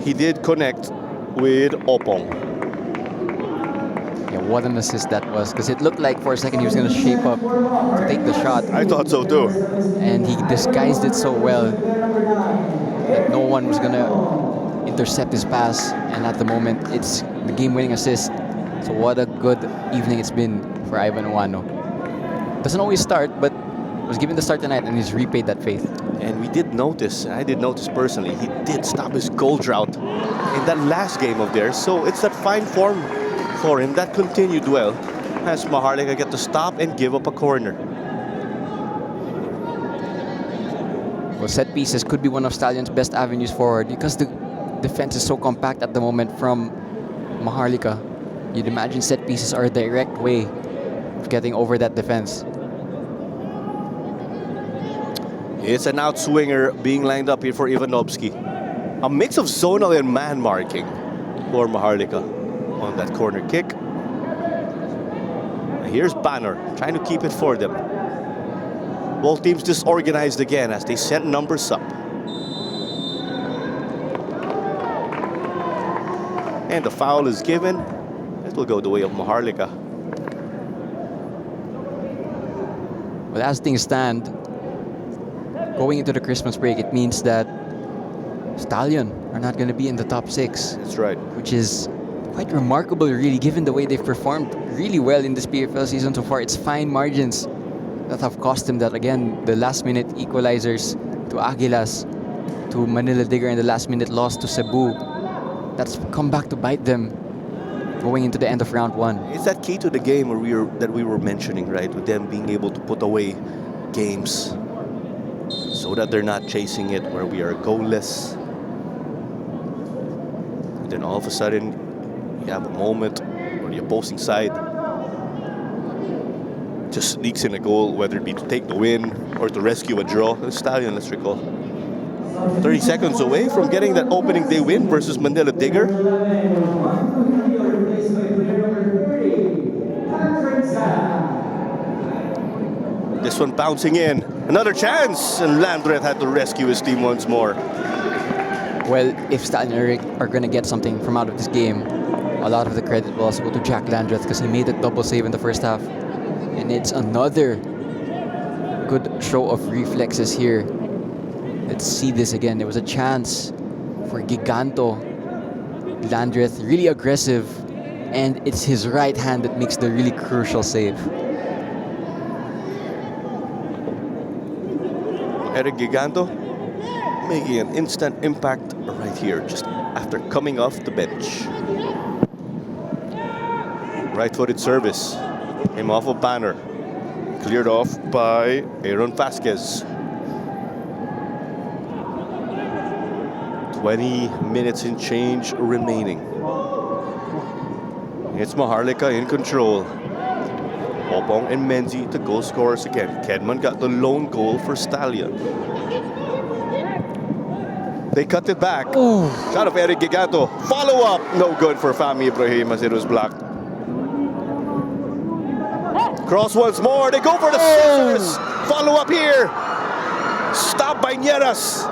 he did connect with Opong. Yeah, what an assist that was, because it looked like for a second he was going to shape up to take the shot. I thought so too. And he disguised it so well that no one was going to intercept his pass. And at the moment, it's the game-winning assist. So what a good evening it's been for Ivan Owano. Doesn't always start, but was given the start tonight, and he's repaid that faith. And we did notice, and I did notice personally, he did stop his goal drought in that last game of theirs. So it's that fine form for him that continued well as Maharlika get to stop and give up a corner. Well, set pieces could be one of Stallion's best avenues forward because the defense is so compact at the moment from Maharlika. You'd imagine set pieces are a direct way of getting over that defense. It's an outswinger being lined up here for Ivanovsky. A mix of zonal and man marking for Maharlika on that corner kick. And here's Banner trying to keep it for them. Both teams disorganized again as they sent numbers up. And the foul is given. It will go the way of Maharlika. Well, as things stand, going into the Christmas break, it means that Stallion are not going to be in the top 6. That's right. Which is quite remarkable, really, given the way they've performed really well in this PFL season so far. It's fine margins that have cost them that. Again, the last-minute equalizers to Aguilas, to Manila Digger, and the last-minute loss to Cebu. That's come back to bite them going into the end of round 1. It's that key to the game that we were mentioning, right? With them being able to put away games so that they're not chasing it where we are goalless. And then all of a sudden, you have a moment where the opposing side just sneaks in a goal, whether it be to take the win or to rescue a draw. The Stallion, let's recall, 30 seconds away from getting that opening day win versus Manila Digger. This one bouncing in. Another chance, and Landreth had to rescue his team once more. Well, if Stallion are going to get something from out of this game, a lot of the credit will also go to Jack Landreth because he made a double save in the first half. And it's another good show of reflexes here. Let's see this again. There was a chance for Giganto. Landreth, really aggressive. And it's his right hand that makes the really crucial save. Eric Giganto making an instant impact right here, just after coming off the bench. Right-footed service. Came off of Banner. Cleared off by Aaron Vasquez. 20 minutes in change remaining. It's Maharlika in control. Opong and Menzi, the goal scorers again. Kedman got the lone goal for Stallion. They cut it back. Ooh. Shot of Eric Giganto. Follow up. No good for Fami Ibrahim as it was blocked. Cross once more. They go for the scissors. Follow up here. Stopped by Nieras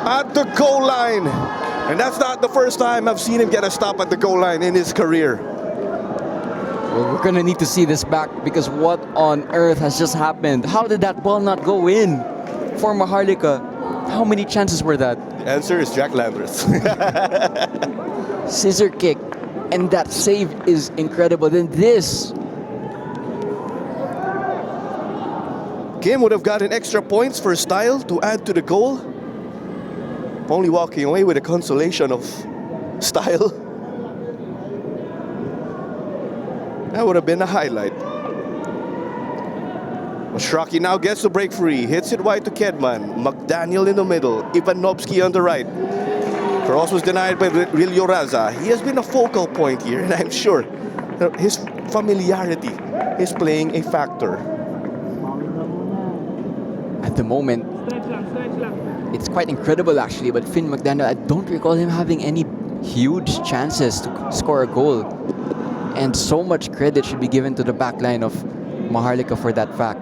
at the goal line. And that's not the first time I've seen him get a stop at the goal line in his career. Well, we're going to need to see this back because what on earth has just happened? How did that ball not go in for Maharlika? How many chances were that? The answer is Jack Landreth. Scissor kick. And that save is incredible. Then this. Kim would have gotten extra points for style to add to the goal. Only walking away with a consolation of style. That would have been a highlight. Shraki now gets to break free. Hits it wide to Kedman. McDaniel in the middle. Ivanovsky on the right. Cross was denied by Rillo Raza. He has been a focal point here, and I'm sure His familiarity is playing a factor. At the moment, it's quite incredible actually, but Finn McDaniel, I don't recall him having any huge chances to score a goal. And so much credit should be given to the back line of Maharlika for that fact.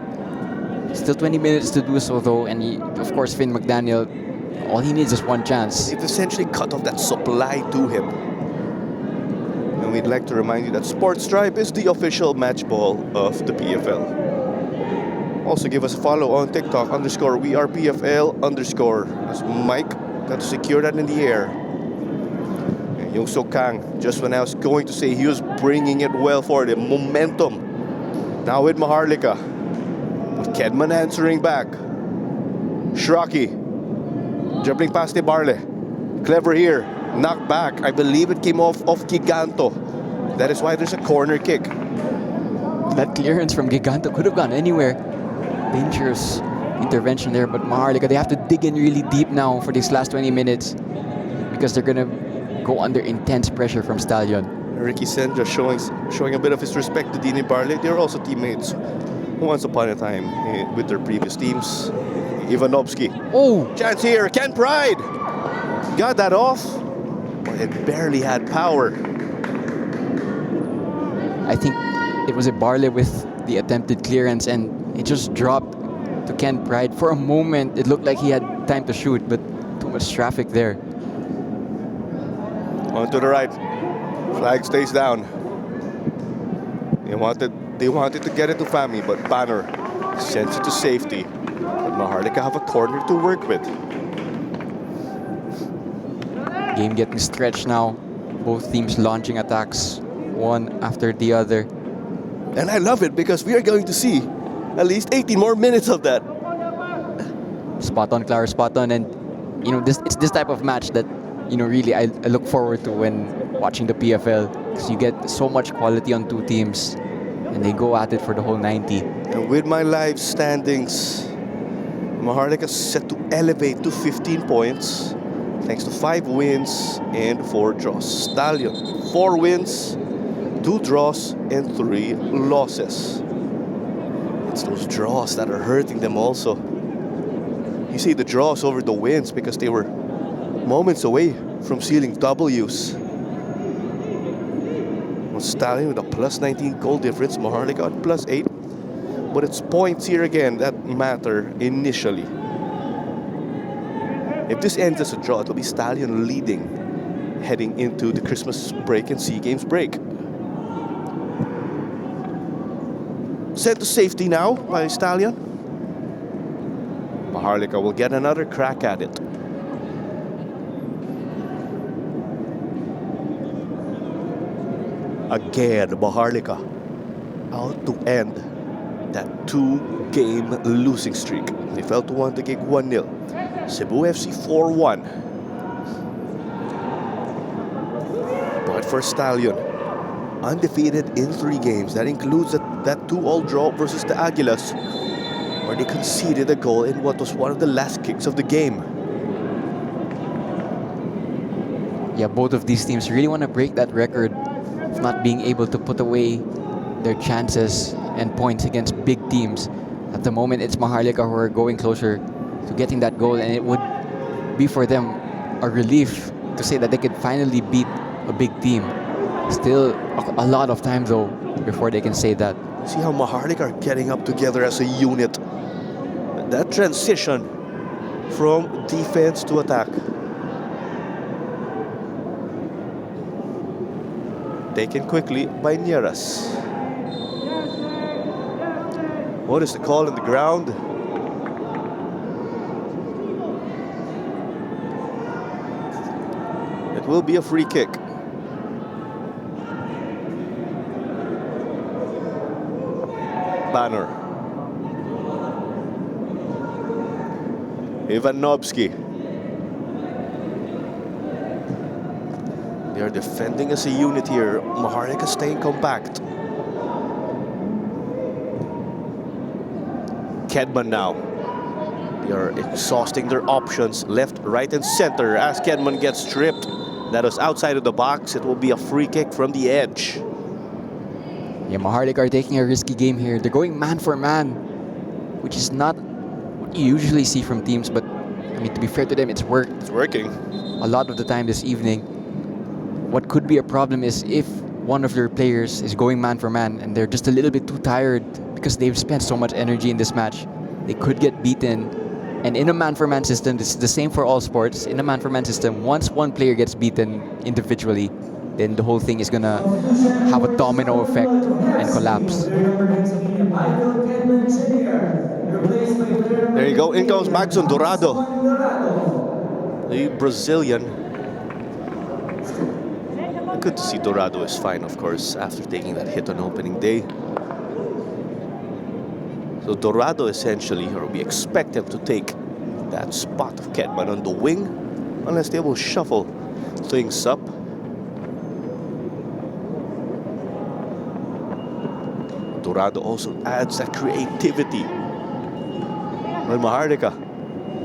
Still 20 minutes to do so though, and of course Finn McDaniel, all he needs is one chance. It essentially cut off that supply to him. And we'd like to remind you that Sports Tribe is the official match ball of the PFL. Also give us a follow on TikTok _WeArePFL_. As Mike got to secure that in the air. And Young So Kang, just when I was going to say he was bringing it well for the momentum. Now with Maharlika. With Kedman answering back. Shraki. Dribbling past the Barley. Clever here. Knocked back. I believe it came off Giganto. That is why there's a corner kick. That clearance from Giganto could have gone anywhere. Dangerous intervention there, but Maharlika, they have to dig in really deep now for these last 20 minutes because they're gonna go under intense pressure from Stallion. Ricky Sen just showing a bit of his respect to Dini Barley. They're also teammates once upon a time with their previous teams. Ivanovsky. Oh! Chance here. Ken Pride got that off, but it barely had power. I think it was a Barley with the attempted clearance, and it just dropped to Ken Pride. For a moment, it looked like he had time to shoot, but too much traffic there. On to the right. Flag stays down. They wanted to get it to Fami, but Banner sends it to safety. But Maharlika have a corner to work with. Game getting stretched now. Both teams launching attacks, one after the other. And I love it because we are going to see at least 18 more minutes of that. Spot on, Clara, spot on. And, it's this type of match that, really I look forward to when watching the PFL. Because you get so much quality on two teams. And they go at it for the whole 90. And with my live standings, Maharlika is set to elevate to 15 points. Thanks to 5 wins and 4 draws. Stallion, 4 wins, 2 draws, and 3 losses. It's those draws that are hurting them also. You see the draws over the wins because they were moments away from sealing W's. Stallion with a plus 19 goal difference, Maharlika at plus 8. But it's points here again that matter initially. If this ends as a draw, it'll be Stallion leading heading into the Christmas break and SEA Games break. Sent to safety now by Stallion. Maharlika will get another crack at it. Again, Maharlika out to end that 2-game losing streak. They fell to 1 to gig 1-0. Cebu FC 4-1. But for Stallion, undefeated in 3 games. That includes that 2-all draw versus the Aguilas, where they conceded a goal in what was one of the last kicks of the game. Yeah, both of these teams really want to break that record of not being able to put away their chances and points against big teams. At the moment, it's Maharlika who are going closer to getting that goal, and it would be for them a relief to say that they could finally beat a big team. Still a lot of time though before they can say that. See how Maharlika are getting up together as a unit. That transition from defense to attack. Taken quickly by Nieras. What is the call on the ground? It will be a free kick. Banner. Ivanovsky. They are defending as a unit here. Maharlika staying compact. Kedman now. They are exhausting their options left, right, and center as Kedman gets stripped. That is outside of the box. It will be a free kick from the edge. Yeah, Maharlika are taking a risky game here. They're going man for man, which is not what you usually see from teams, but I mean, to be fair to them, it's worked It's working. a lot of the time this evening. What could be a problem is if one of your players is going man for man and they're just a little bit too tired because they've spent so much energy in this match, they could get beaten. And in a man for man system, this is the same for all sports. In a man for man system, once one player gets beaten individually, then the whole thing is gonna have a domino effect and collapse. There you go. In comes Maxon Dorado, the Brazilian. Good to see Dorado is fine, of course, after taking that hit on opening day. So Dorado essentially, or we expect him to take that spot of Kedman on the wing, unless they will shuffle things up. Dorado also adds that creativity. Well, Maharlika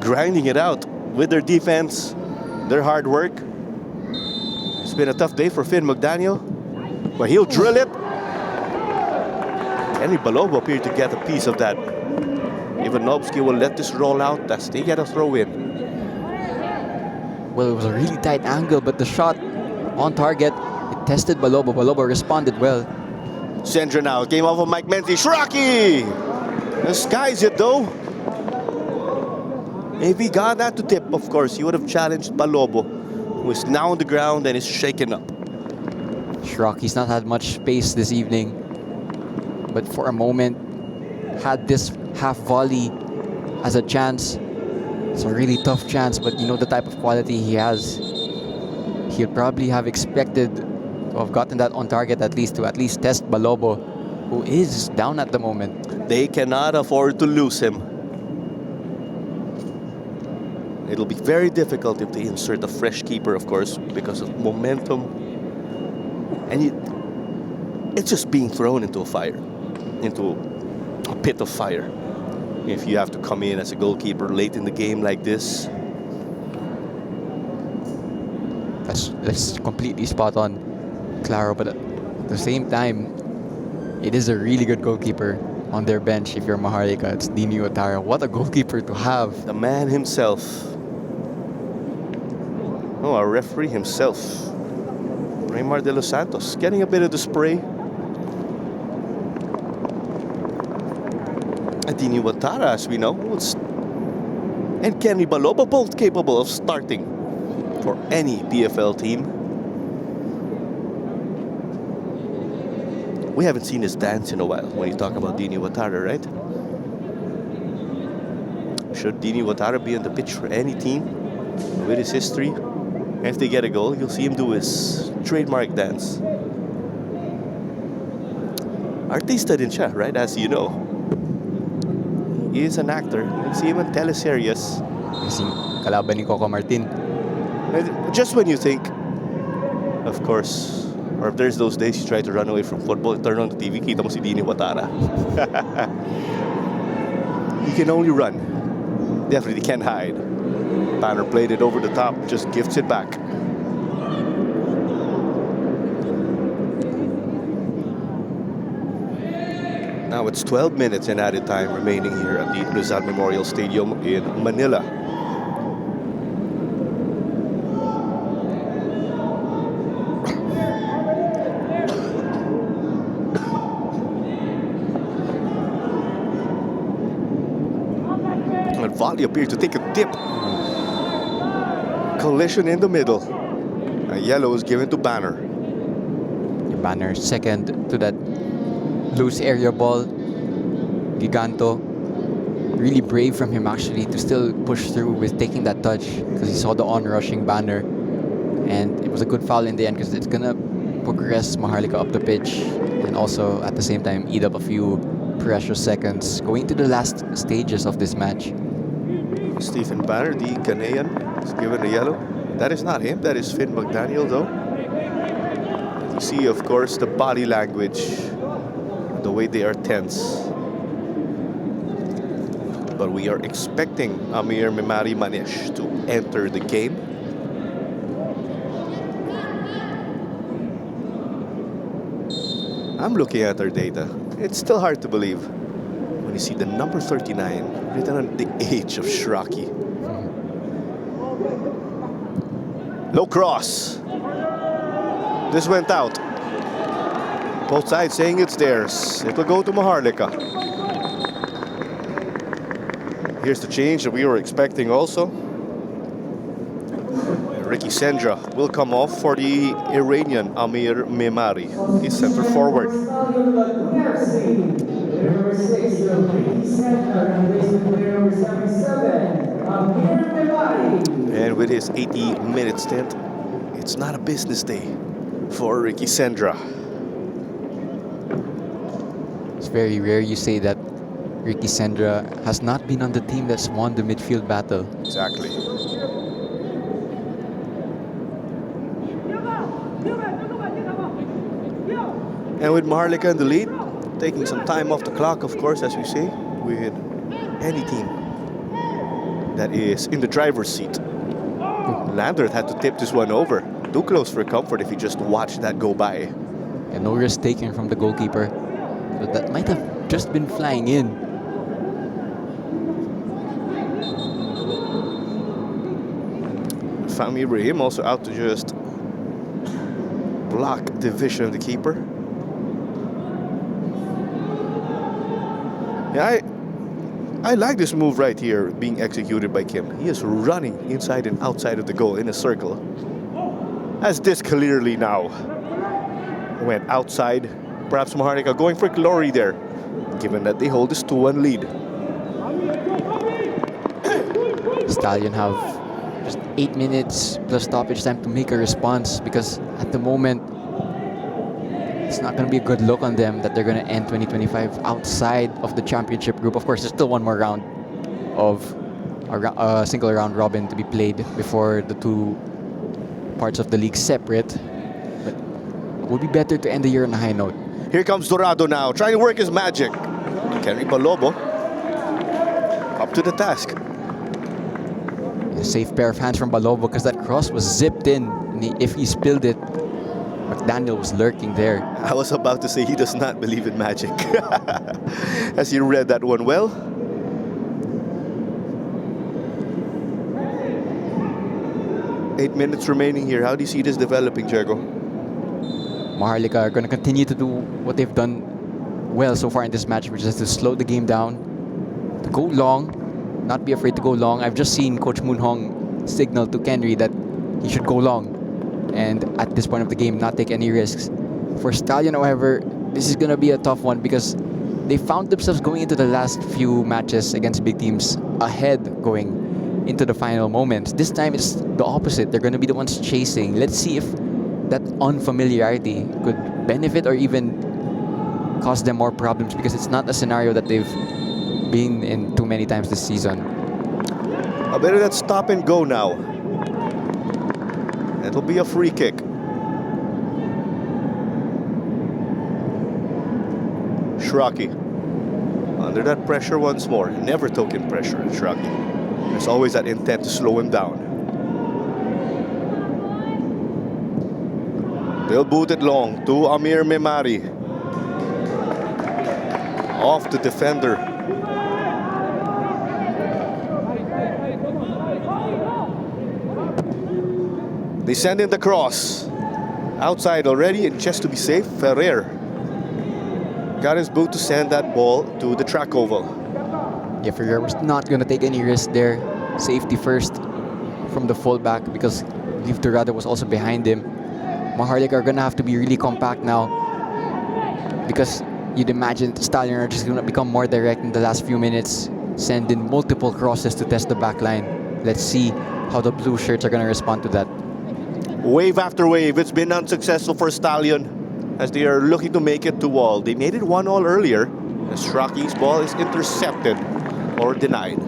grinding it out with their defense, their hard work. It's been a tough day for Finn McDaniel, but he'll drill it. Henry Balobo appeared to get a piece of that. Ivanovsky will let this roll out as they get a throw in. Well, it was a really tight angle, but the shot on target, it tested Balobo. Balobo responded well. Sendra now, game off of Mike Menzi. Shraki! Skies it though. If he got that to tip, of course, he would have challenged Balobo, who is now on the ground and is shaken up. Shiraki's not had much space this evening, but for a moment had this half volley as a chance. It's a really tough chance, but you know the type of quality he has. He'll probably have expected to have gotten that on target at least to test Balobo, who is down at the moment. They cannot afford to lose him. It'll be very difficult if they insert a fresh keeper, of course, because of momentum. And it's just being thrown into a fire, into a pit of fire. If you have to come in as a goalkeeper late in the game like this. That's completely spot on, Claro, but at the same time, it is a really good goalkeeper on their bench if you're Maharlika. It's Dini Otara. What a goalkeeper to have. The man himself. Oh, our referee himself. Raymar de los Santos getting a bit of the spray. Dini Watara, as we know, and Kenny Balobo, both capable of starting for any PFL team. We haven't seen his dance in a while when you talk about Dini Watara, right? Should Dini Watara be on the pitch for any team with his history? And if they get a goal, you'll see him do his trademark dance. Artista din siya, right? As you know. He is an actor. You see him in teleseries. Kasing kalaban ni Coco Martin. Just when you think, of course, or if there's those days you try to run away from football, turn on the TV, kita mo si Dini Watara. He can only run. Definitely can't hide. Banner played it over the top, just gifts it back. Now it's 12 minutes and added time remaining here at the Rizal Memorial Stadium in Manila. And Volley appears to take a dip. Collision in the middle. A yellow is given to Banner. Banner second to that loose area ball. Giganto, really brave from him actually to still push through with taking that touch because he saw the on-rushing Banner, and it was a good foul in the end because it's gonna progress Maharlika up the pitch and also at the same time eat up a few precious seconds going to the last stages of this match. Stephen Banner, the Ghanaian, is given a yellow. That is not him, that is Finn McDaniel though. You see, of course, the body language, the way they are tense. But we are expecting Amir Memari Manish to enter the game. I'm looking at our data. It's still hard to believe when you see the number 39 written on the age of Shraki. Low cross. This went out. Both sides saying it's theirs. It will go to Maharlika. Here's the change that we were expecting also. Ricky Sendra will come off for the Iranian Amir Memari. He's center forward. Stallion Laguna FC. Player number 6, Ricky Sandler, and replacement player number 77, Amir Memari. And with his 80-minute stint, it's not a business day for Ricky Sendra. It's very rare you say that Ricky Sendra has not been on the team that's won the midfield battle. Exactly. And with Maharlika in the lead, taking some time off the clock, of course, as we say, with any team that is in the driver's seat. Landert had to tip this one over. Too close for comfort if he just watched that go by. And no risk taken from the goalkeeper. But that might have just been flying in. Fahmi Ibrahim also out to just block the vision of the keeper. Yeah, I like this move right here being executed by Kim. He is running inside and outside of the goal in a circle. As this clearly now went outside. Perhaps Maharlika going for glory there, given that they hold this 2-1 lead. Stallion have just 8 minutes plus stoppage time to make a response, because at the moment it's not going to be a good look on them that they're going to end 2025 outside of the championship group. Of course, there's still one more round of a single round robin to be played before the two parts of the league separate. But it would be better to end the year on a high note. Here comes Dorado now, trying to work his magic. Kenry Palobo up to the task. A safe pair of hands from Balobo, because that cross was zipped in. And if he spilled it, McDaniel was lurking there. I was about to say he does not believe in magic. As he read that one well. Eight minutes remaining here. How do you see this developing, Diego? Maharlika are going to continue to do what they've done well so far in this match, which is to slow the game down, to go long, not be afraid to go long. I've just seen Coach Moon Hong signal to Kenry that he should go long, and at this point of the game, not take any risks. For Stallion, however, this is going to be a tough one, because they found themselves going into the last few matches against big teams ahead going into the final moments. This time it's the opposite. They're going to be the ones chasing. Let's see if that unfamiliarity could benefit or even cause them more problems, because it's not a scenario that they've been in too many times this season. A bit of that stop and go now. It'll be a free kick. Shraki under that pressure once more. Never token pressure in Shraki. There's always that intent to slow him down. They'll boot it long to Amir Memari. Off the defender. They send in the cross. Outside already, and just to be safe, Ferrer got his boot to send that ball to the track oval. Yeah, Ferrer was not going to take any risk there. Safety first from the fullback, because Liv Dorado was also behind him. Maharlika are going to have to be really compact now, because you'd imagine Stallion are just going to become more direct in the last few minutes, send in multiple crosses to test the back line. Let's see how the blue shirts are going to respond to that. Wave after wave, it's been unsuccessful for Stallion as they are looking to make it to wall. They made it 1-1 earlier as Shraki's ball is intercepted or denied.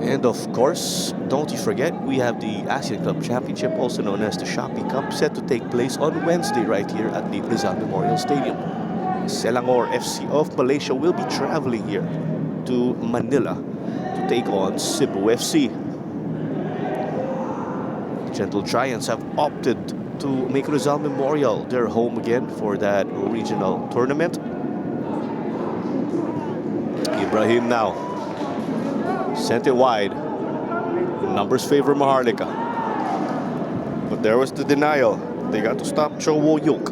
And of course, don't you forget, we have the Asian Cup Championship, also known as the Shopee Cup, set to take place on Wednesday right here at the Rizal Memorial Stadium. Selangor FC of Malaysia will be traveling here to Manila to take on Cebu FC. The Gentle Giants have opted to make Rizal Memorial their home again for that regional tournament. Ibrahim now sent it wide. Numbers favor Maharlika. But there was the denial. They got to stop Cho Wo Yuk.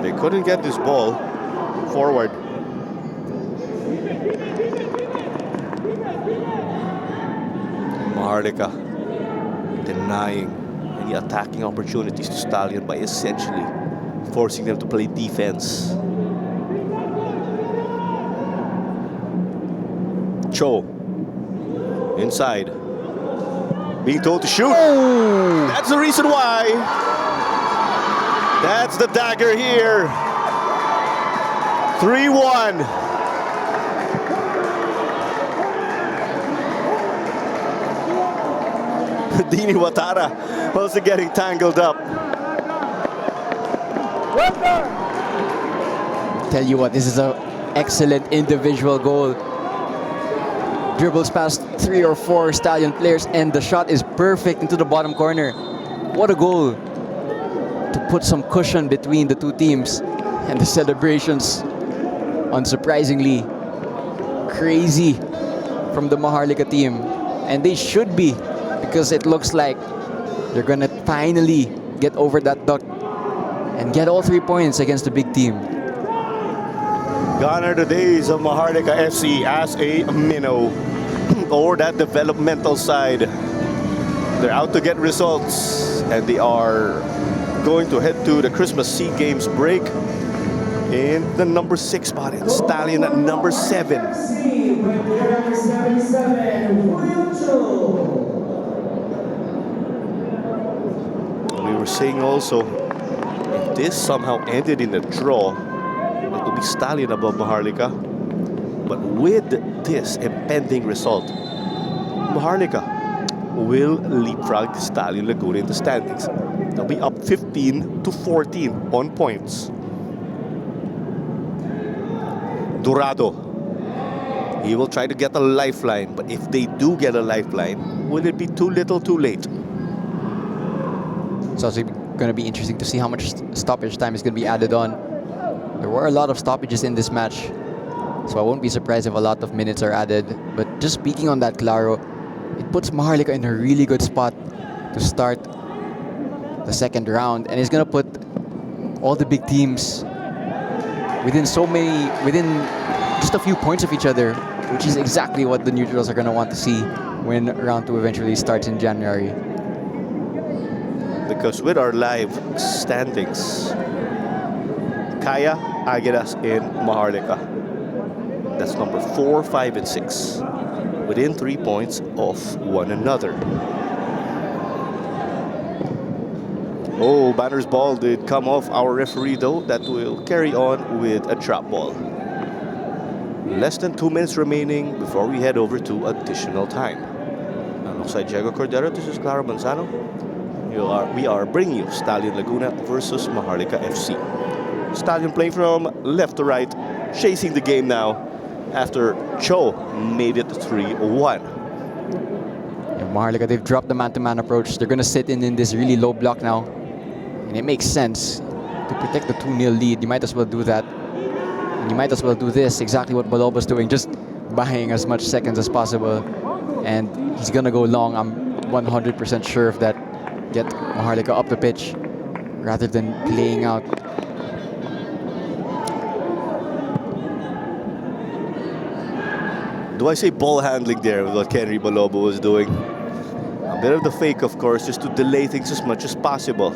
They couldn't get this ball forward. Maharlika denying any attacking opportunities to Stallion by essentially forcing them to play defense. Cho inside, being told to shoot. That's the reason why. That's the dagger here. 3-1. Dini Watara also getting tangled up. Tell you what, this is an excellent individual goal. Dribbles past 3 or 4 Stallion players, and the shot is perfect into the bottom corner. What a goal to put some cushion between the two teams. And the celebrations, unsurprisingly, crazy from the Maharlika team. And they should be, because it looks like they're gonna finally get over that duck and get all 3 points against the big team. Gone are the days of Maharlika FC as a minnow or that developmental side. They're out to get results, and they are going to head to the Christmas Sea Games break in the number 6 spot. And Stallion at number 7. Number 77, William Cho. We were saying also, if this somehow ended in a draw, it will be Stallion above Maharlika. But with this impending result, Maharlika will leapfrog Stallion Laguna in the standings. They'll be up 15-14 on points. Dorado, he will try to get a lifeline, but if they do get a lifeline, will it be too little too late? It's also going to be interesting to see how much stoppage time is going to be added on. There were a lot of stoppages in this match, so I won't be surprised if a lot of minutes are added. But just speaking on that, Claro, it puts Maharlika in a really good spot to start the second round, and it's going to put all the big teams within just a few points of each other, which is exactly what the neutrals are going to want to see when round 2 eventually starts in January. Because with our live standings, Kaya, Aguilas, and Maharlika, that's number 4, 5, and 6, within 3 points of one another. Oh, Banner's ball did come off our referee though. That will carry on with a drop ball. Less than 2 minutes remaining before we head over to additional time. Alongside Diego Cordero, this is Claro Manzano. We are bringing you Stallion Laguna versus Maharlika FC. Stallion playing from left to right, chasing the game now after Cho made it 3-1. Maharlika, they've dropped the man-to-man approach. They're going to sit in this really low block now. And it makes sense to protect the 2-0 lead. You might as well do that. And you might as well do this, exactly what Baloba's doing, just buying as much seconds as possible. And he's going to go long. I'm 100% sure of that. Get Maharlika up the pitch rather than playing out. Do I say ball handling there with what Kenry Balobo was doing? A bit of the fake, of course, just to delay things as much as possible.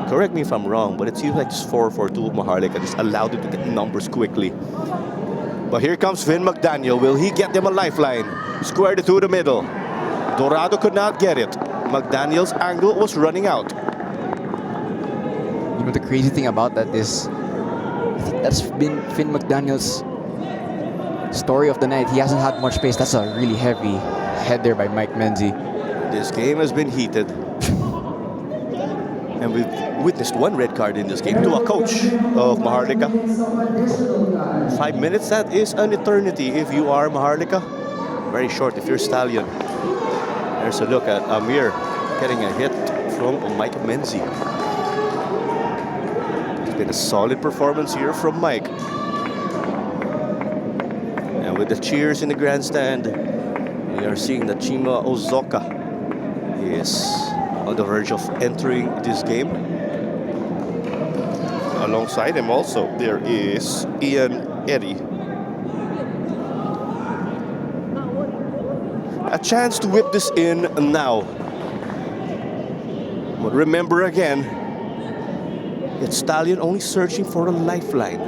Correct me if I'm wrong, but it seems like just 4-4-2 of Maharlika just allowed him to get numbers quickly. But here comes Vin McDaniel. Will he get them a lifeline? Squared it to the middle. Dorado could not get it. McDaniel's angle was running out. You know, the crazy thing about that is, I think that's been Finn McDaniel's story of the night. He hasn't had much space. That's a really heavy header by Mike Menzi. This game has been heated. And we've witnessed 1 red card in this game to a coach of Maharlika. 5 minutes, that is an eternity if you are Maharlika. very short if you're Stallion. There's a look at Amir getting a hit from Mike Menzi. It's been a solid performance here from Mike. And with the cheers in the grandstand, we are seeing that Chima Ozoka is on the verge of entering this game. Alongside him also, there is Ian Eddy. A chance to whip this in now. But remember again, it's Stallion only searching for a lifeline.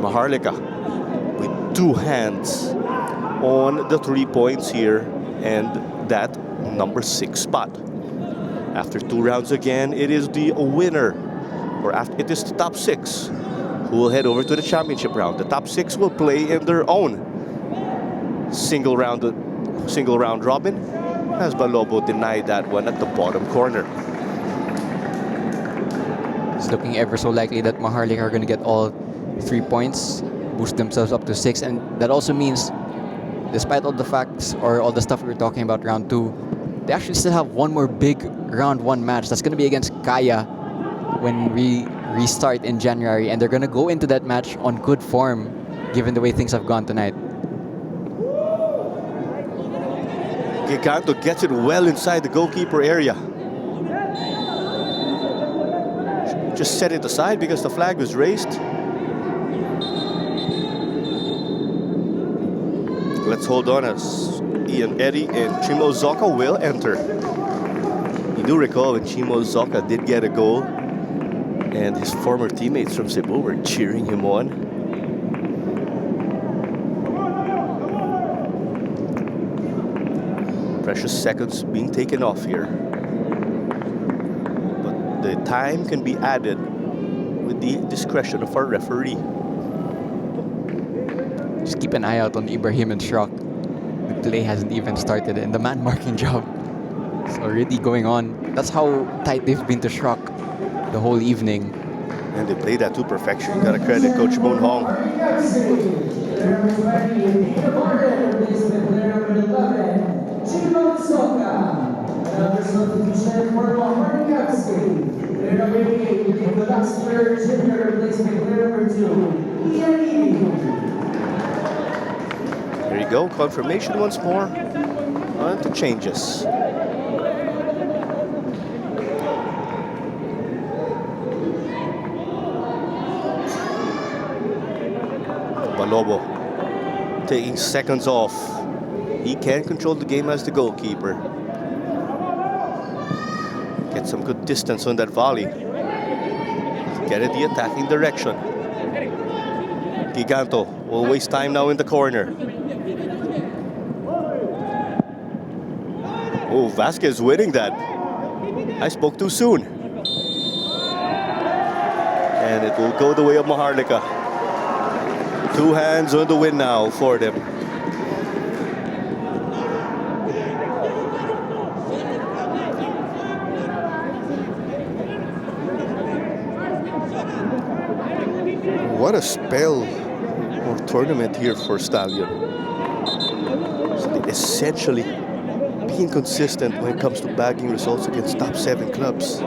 Maharlika with 2 hands on the 3 points here and that number 6 spot. After 2 rounds again, it is the winner, or after it is the top 6 who will head over to the championship round. The top 6 will play in their own single round robin, as Balobo denied that one at the bottom corner. It's looking ever so likely that Maharlika are going to get all 3 points, boost themselves up to 6, and that also means, despite all the facts or all the stuff we were talking about round 2, they actually still have one more big round 1 match. That's going to be against Kaya when we restart in January, and they're going to go into that match on good form given the way things have gone tonight. Giganto gets it well inside the goalkeeper area. Just set it aside because the flag was raised. Let's hold on as Ian Eddy and Chimo Zoka will enter. You do recall when Chimo Zoka did get a goal and his former teammates from Cebu were cheering him on. Precious seconds being taken off here. But the time can be added with the discretion of our referee. Just keep an eye out on Ibrahim and Shrock. The play hasn't even started and the man marking job is already going on. That's how tight they've been to Shrock the whole evening. And they played that to perfection. You gotta credit Coach Moon Hong. Chimo Soka, another substitution for Maharlika. Player number 88 will be the last player, junior replacement player number 2, Ian Eddy. There you go, confirmation once more on the changes. Balobo taking seconds off. He can control the game as the goalkeeper. Get some good distance on that volley. Get it the attacking direction. Giganto will waste time now in the corner. Oh, Vasquez winning that. I spoke too soon. And it will go the way of Maharlika. 2 hands on the win now for them. What a spell or tournament here for Stallion. So they essentially being consistent when it comes to bagging results against top 7 clubs.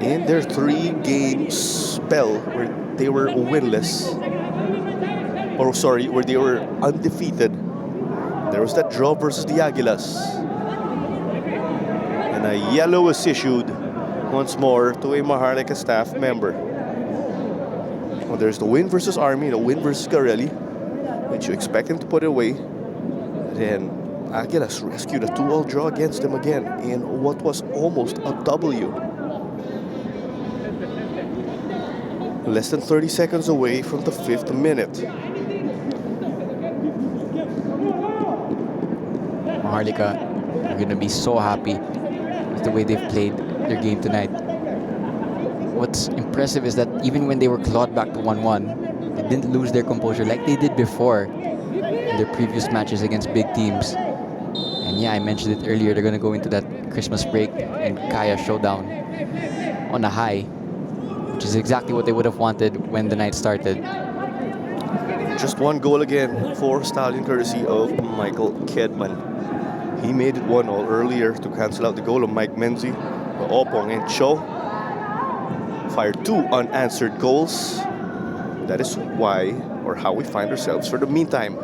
In their 3-game spell where they were winless, or sorry, where they were undefeated, there was that draw versus the Aguilas. And a yellow was issued once more to a Maharlika staff member. Well, there's the win versus Army, the win versus Garelli, which you expect him to put away. Then Aguilas rescued a 2-2 draw against them again in what was almost a W. Less than 30 seconds away from the 5th minute. Maharlika are going to be so happy with the way they've played their game tonight. What's impressive is that even when they were clawed back to 1-1, they didn't lose their composure like they did before in their previous matches against big teams. And yeah, I mentioned it earlier, they're going to go into that Christmas break and Kaya showdown on a high, which is exactly what they would have wanted when the night started. Just one goal again for Stallion, courtesy of Michael Kedman. He made it 1-1 earlier to cancel out the goal of Mike Menzi. Opong and Cho fired 2 unanswered goals. That is why, or how we find ourselves for the meantime.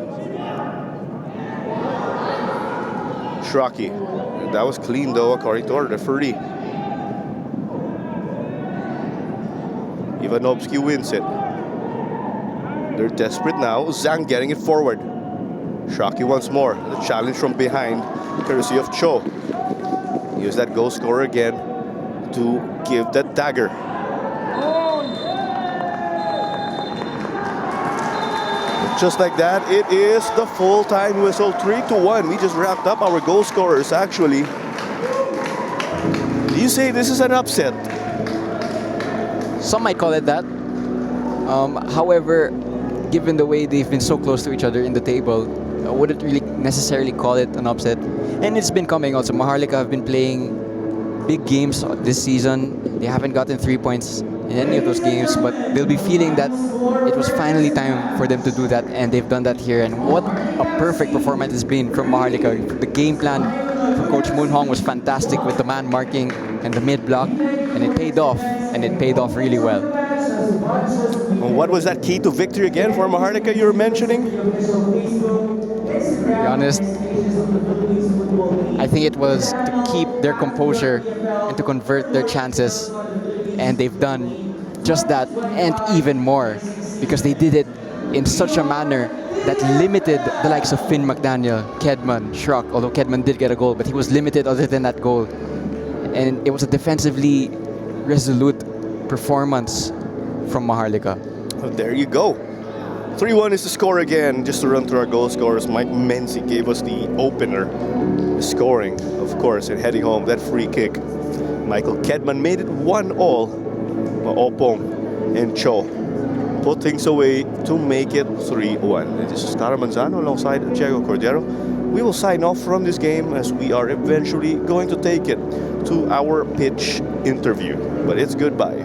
Shraki. That was clean though, according to our referee. Ivanovsky wins it. They're desperate now. Zhang getting it forward. Shraki once more. The challenge from behind, courtesy of Cho. Use that goal scorer again to give that dagger. Just like that, it is the full-time whistle, 3-1. We just wrapped up our goal scorers, actually. Do you say this is an upset? Some might call it that. However, given the way they've been so close to each other in the table, I wouldn't really necessarily call it an upset. And it's been coming also. Maharlika have been playing big games this season. They haven't gotten 3 points in any of those games, but they'll be feeling that it was finally time for them to do that, and they've done that here. And what a perfect performance it's been from Maharlika. The game plan from Coach Moon Hong was fantastic with the man marking and the mid block, and it paid off, and it paid off really well. What was that key to victory again for Maharlika you were mentioning? To be honest, I think it was to keep their composure and to convert their chances, and they've done just that and even more, because they did it in such a manner that limited the likes of Finn McDaniel, Kedman, Shrock, although Kedman did get a goal, but he was limited other than that goal. And it was a defensively resolute performance from Maharlika. Oh, there you go. 3-1 is the score again. Just to run through our goal scorers, Mike Menzi gave us the opener, scoring, of course, and heading home that free kick. Michael Kedman made it 1-1. Opong and Cho put things away to make it 3-1. This is Tara Manzano alongside Diego Cordero. We will sign off from this game as we are eventually going to take it to our pitch interview. But it's goodbye.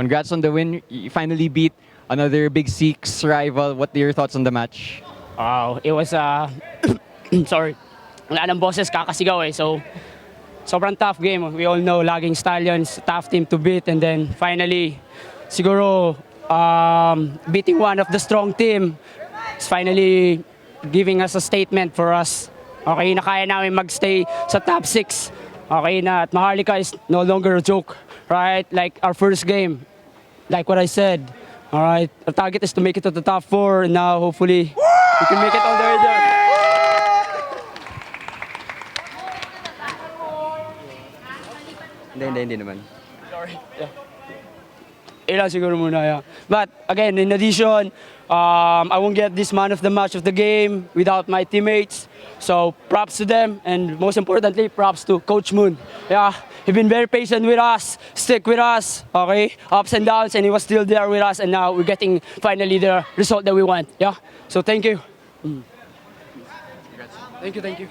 congrats on the win. You finally beat another Big Six rival. What are your thoughts on the match? It was sorry. Wala nang boses, kakasigaw eh. So, sobrang tough game. We all know laging Stallions, tough team to beat. And then finally, siguro beating one of the strong team is finally giving us a statement for us. Okay, na kaya namin magstay sa top 6. Okay na, at Maharlika is no longer a joke. Right? Like our first game. Like what I said. All right, our target is to make it to the top 4. And now, hopefully, we can make it all the way there. Hindi naman. Sorry. Yeah. Ilan siguro muna, yeah. But again, in addition, I won't get this man of the match of the game without my teammates. So props to them, and most importantly, props to Coach Moon. Yeah, he's been very patient with us, stick with us, okay? Ups and downs, and he was still there with us, and now we're getting finally the result that we want. Yeah. So thank you. Thank you.